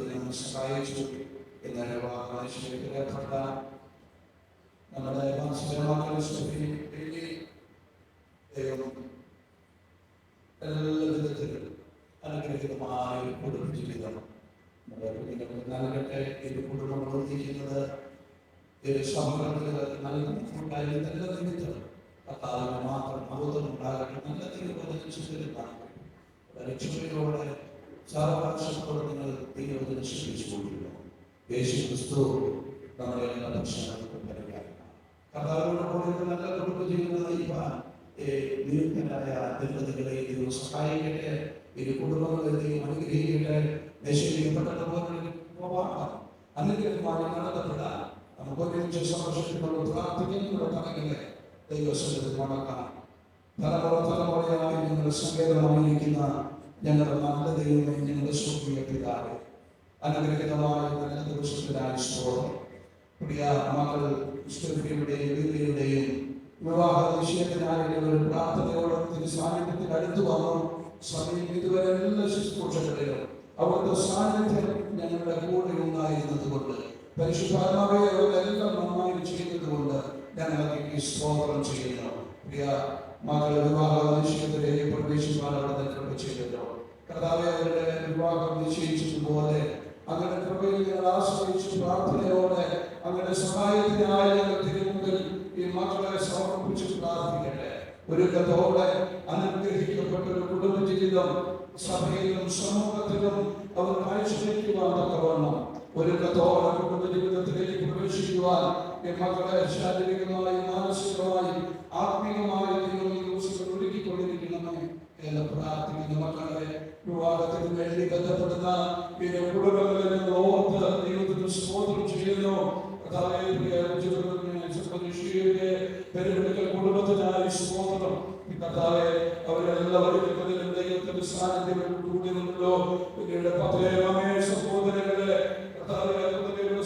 നമ്മെ സഹായിച്ചു എന്നതിന്റെ നമ്മുടെ ദൈവം എല്ലാ വിധത്തിലും അനുഗ്രഹിതമായ കുടുംബ ജീവിതം നമ്മുടെ കുഞ്ഞുങ്ങൾക്ക് നൽകട്ടെ. ഒരു കുടുംബം പ്രവർത്തിക്കുന്നത് സമൂഹത്തിൽ നല്ല ഉണ്ടായി നല്ല നിമിത്തം കർത്താവിന് മാത്രം മഹത്വം ഉണ്ടാകട്ടെ. നല്ല ലക്ഷ്യത്തോടെ സാവകാശത്തോടെ നിങ്ങൾ ദൈവത്തിന് ശ്രദ്ധിച്ചുകൊണ്ടിരുന്നു. യേശു ക്രിസ്തു നമ്മളെ പ്രശ്നങ്ങൾക്ക് പരിഹാരം കർത്താവിനോട് നല്ല കുടുംബ ജീവിതം നയിക്കാൻ നിരുദ്ധരായ ദമ്പതികളെ ദൈവം സഹായിക്കട്ടെ. ഇരു കുടുംബങ്ങളെ ദൈവം അനുഗ്രഹിക്കട്ടെ. അനുഗ്രഹമായി നടത്തപ്പെടാൻ നമുക്ക് ഒരുമിച്ച് സന്തോഷത്തിനുള്ള പ്രാർത്ഥനയുടെ കണക്കിലെ ദൈവസന്നിധി നടക്കാം. തലമുറയായി നിങ്ങളുടെ സങ്കേതമായിരിക്കുന്ന ഞങ്ങളുടെ നല്ല ദൈവമേ, ഞങ്ങളുടെ സ്വർഗീയ പിതാവേ, അനുഗ്രഹിതമായ നല്ല ദിവസത്തിനായി സ്തോത്രം. പ്രിയ മകൾ യുടെയും വിവാഹ നിശ്ചയത്തിനായി പ്രാർത്ഥനയോടെ സാന്നിധ്യത്തിൽ അടുത്തു വന്നു. സമയം ഇതുവരെ എല്ലാ ശുശ്രൂഷകളിലും അവിടുത്തെ സാന്നിധ്യം ഞങ്ങളുടെ കൂടെ ഉണ്ടായിരുന്നത് കൊണ്ട്, പരിശുദ്ധാത്മാവെ അവരെല്ലാം നന്നായി ചെയ്യുന്നത് കൊണ്ട് ഞങ്ങൾ സ്തോത്രം ചെയ്യുന്നു. പ്രിയ മകളുടെ വിവാഹ നിശ്ചയത്തിലേക്ക് പ്രവേശിക്കാൻ അവിടെ കൃപ ചെയ്തല്ലോ. കർത്താവെ, അവരുടെ വിവാഹം നിശ്ചയിച്ചതുപോലെ അങ്ങനെ കൃപയിൽ ഞങ്ങൾ ആശ്രയിച്ച് പ്രാർത്ഥനയോടെ അങ്ങനെ സഹായത്തിനായി ഞങ്ങൾ തിരുമുമ്പിൽ ഈ മക്കളെ സമർപ്പിച്ച് പ്രാർത്ഥിക്കട്ടെ. ഒരുക്കത്തോടെ അനുഗ്രഹിക്കപ്പെട്ട ഒരു കുടുംബ ജീവിതം സഭയിലും സമൂഹത്തിലും അവർ കാഴ്ചവെക്കുവാൻ തക്കവണ്ണം ഒരുക്കത്തോടെ കുടുംബ ജീവിതത്തിലേക്ക് പ്രവേശിക്കുവാൻ ഈ മക്കളെ ശാരീരികമായി മാനസികമായി ആത്മീയമായി ഒരുക്കിക്കൊണ്ടിരിക്കണമേ എന്ന് പ്രാർത്ഥിക്കുന്ന മക്കളെ വിവാഹത്തിന് വേണ്ടി ബന്ധപ്പെടുന്ന കുടുംബങ്ങളിൽ ഓർത്ത് ദൈവത്തിന് സ്തോത്രം ചെയ്യുന്നു. കുടുംബത്തിനായി സ്തോത്രം. കർത്താവെ, അവരെല്ലാവരും ദൈവത്തിന്റെ സാന്നിധ്യം കൂടിയുണ്ടല്ലോ. പിന്നീട് സഹോദരങ്ങളെ കർത്താവെ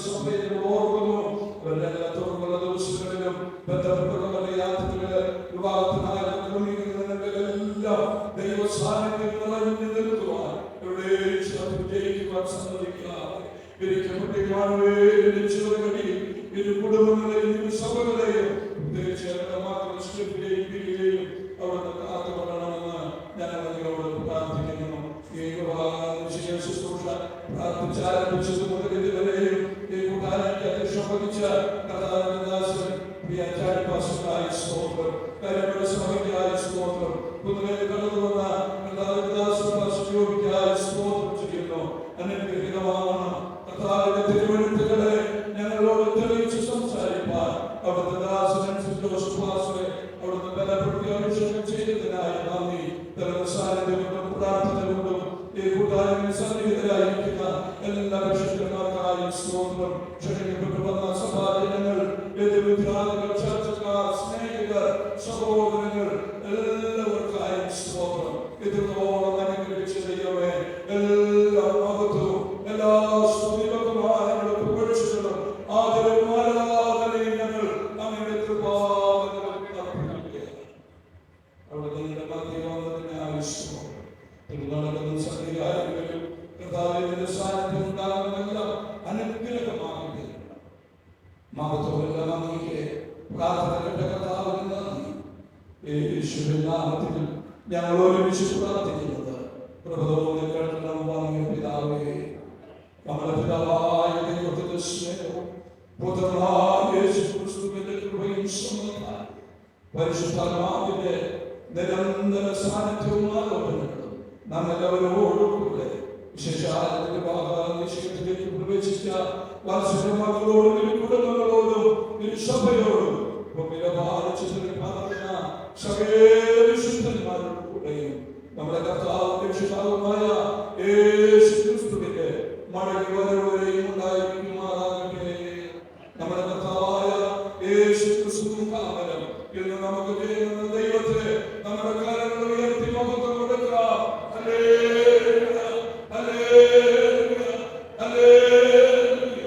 സഭയിൽ ഓർക്കുന്നു. അവരുടെ തുറന്നുള്ള ദിവസങ്ങളിലും ബന്ധപ്പെട്ടവരുടെ യാത്രകള് വിവാഹത്തിനായി എല്ലാം ദൈവ സാന്നിധ്യം നിറഞ്ഞു നിൽക്കുവാൻ എവിടെയും സമ്മതിക്കാതെ ഇരു കുടുംബങ്ങളെയും സഭകളെയും അവിടുത്തെ കാത്തുകൊള്ളണമെന്ന് ഞങ്ങൾ നിങ്ങളോട് പ്രാർത്ഥിക്കുന്നു. ഈ ശുശ്രൂഷ പ്രാർത്ഥിച്ചാരംഭിച്ചത് മുതൽ ഇതുവരെയും ഈ കൂട്ടായ്മയ്ക്ക് അധ്യക്ഷം വഹിച്ച കഥാദാസൻ സ്തോത്രം, കരങ്ങളുടെ സഭയ്ക്കായി സ്തോത്രം, പുതുതായി കടന്നു വന്ന കഥാദാസനായി സ്തോത്രം ചെയ്യുന്നു. അനുഗ്രഹീതമാണ് കർത്താവിന്റെ തിരുവെഴുത്തുകളെ ഞങ്ങളോട് തെളിയിച്ച് സംസാരിപ്പാൻ അവിടുത്തെ ദാസനെ അവിടുത്തെ ബലപ്പെടുത്തി അഭിഷേകം ചെയ്തതിനായി നന്ദി. സാന്നിധ്യം കൊണ്ടും പ്രാർത്ഥന കൊണ്ടും ഈ കൂട്ടായ്മയിൽ സന്നിഹിതരായിരിക്കുന്ന എല്ലാ വിശുദ്ധന്മാർക്കായി സ്തോത്രം. ക്ഷണിക്കപ്പെട്ടു വന്ന സഭാജനങ്ങൾ, വിദ്യാർത്ഥികൾ, ചർച്ചക്കാർ, സ്നേഹിതർ, സഹോദരങ്ങൾ എല്ലാവർക്കായി സ്തോത്രം. ഇതുപോലെ അനുഗ്രഹിച്ച ദൈവമേ, എല്ലാ മഹത്വവും എല്ലാ സ്തുതികളും പുകഴ്ചകളും ആദരവും ആരാധനയും ഞങ്ങൾ അങ്ങയുടെ കൃപാവരങ്ങളിൽ അർപ്പിക്കുകയാണ്. അവിടെ നിങ്ങളുടെ മധ്യവാദത്തിനായി സ്തോത്രം. നടക്കുന്ന സന്ധികാരികളിലും കർത്താവിന്റെ സാന്നിധ്യം ഉണ്ടാകുമെല്ലാം അനുഗ്രഹമാകുകയാണ്. അങ്ങേക്ക് പ്രാർത്ഥന കേട്ട കർത്താവിന് നന്ദി. യേശുവിൻ നാമത്തിൽ ഞങ്ങൾ ഒരുമിച്ച് പ്രാർത്ഥിക്കുന്നത് പ്രഭുതോടെ കേൾക്കണം വാങ്ങിയ പിതാവേ. നമ്മുടെ പിതാവായ ദൈവത്തിന്റെ സ്നേഹവും പുത്രനായ യേശുക്രിസ്തുവിന്റെ കൃപയും സമാധാനവും പരിശുദ്ധാത്മാവിന്റെ നിരന്തര സാന്നിധ്യവും ആലോചനകളും നാം എല്ലാവരോടും കൂടെ വിശേഷാലത്തിന്റെ ഭാഗാനിശ്ചയത്തിലേക്ക് പ്രവേശിച്ച വാത്സല്യമകളോടും കുടുംബങ്ങളോടും സഭയോടും സകല വിശുദ്ധന്മാരോടും കൂടെയും നമ്മുടെ കർത്താവും രക്ഷിതാവുമായ യേശുക്രിസ്തുവിന്റെ മടങ്ങി വരവരെയും ഉണ്ടായിരിക്കുമാറാകട്ടെ. നമ്മുടെ കർത്താവായ യേശുക്രിസ്തു മുഖാന്തരം ഇന്ന് നമുക്ക് ചെയ്യുന്ന ദൈവത്തെ നമ്മുടെ കരങ്ങൾ ഉയർത്തി മഹത്വം കൊടുക്കാം. Hallelujah, hallelujah, hallelujah.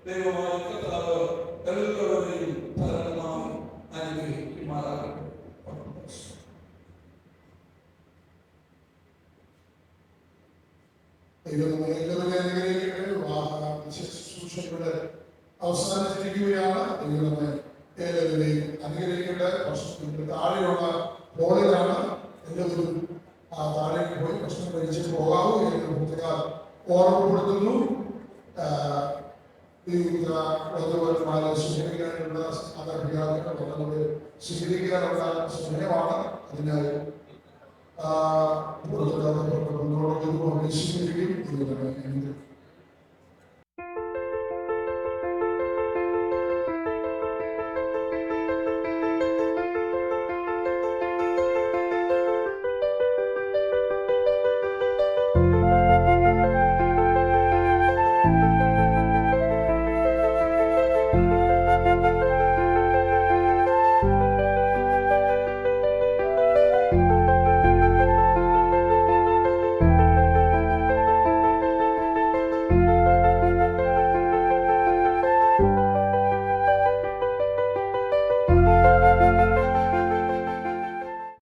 ദൈവമായ കർത്താവ് എല്ലാവരെയും ധാരാളമായി അനുഗ്രഹിക്കുമാറാകട്ടെ. ശുശ്രൂഷയുടെ അവസാനിച്ചിരിക്കുകയാണ്. ദൈവമേ എല്ലാവരെയും അനുഗ്രഹിക്കട്ടെ. വർഷത്തിന്റെ താഴെയുള്ള ഹോളിലാണ് എല്ലാവരും ആ താഴേക്ക് പോയി ഭക്ഷണം കഴിച്ച് പോകാവൂ എന്ന് പൂർത്തിക്കാർ ഓർമ്മപ്പെടുത്തുന്നു. സ്വീകരിക്കാനുള്ള മാതാപിതാക്കളെ സ്വീകരിക്കാനുള്ള സമയമാണ്. അതിനായി മുന്നോട്ട്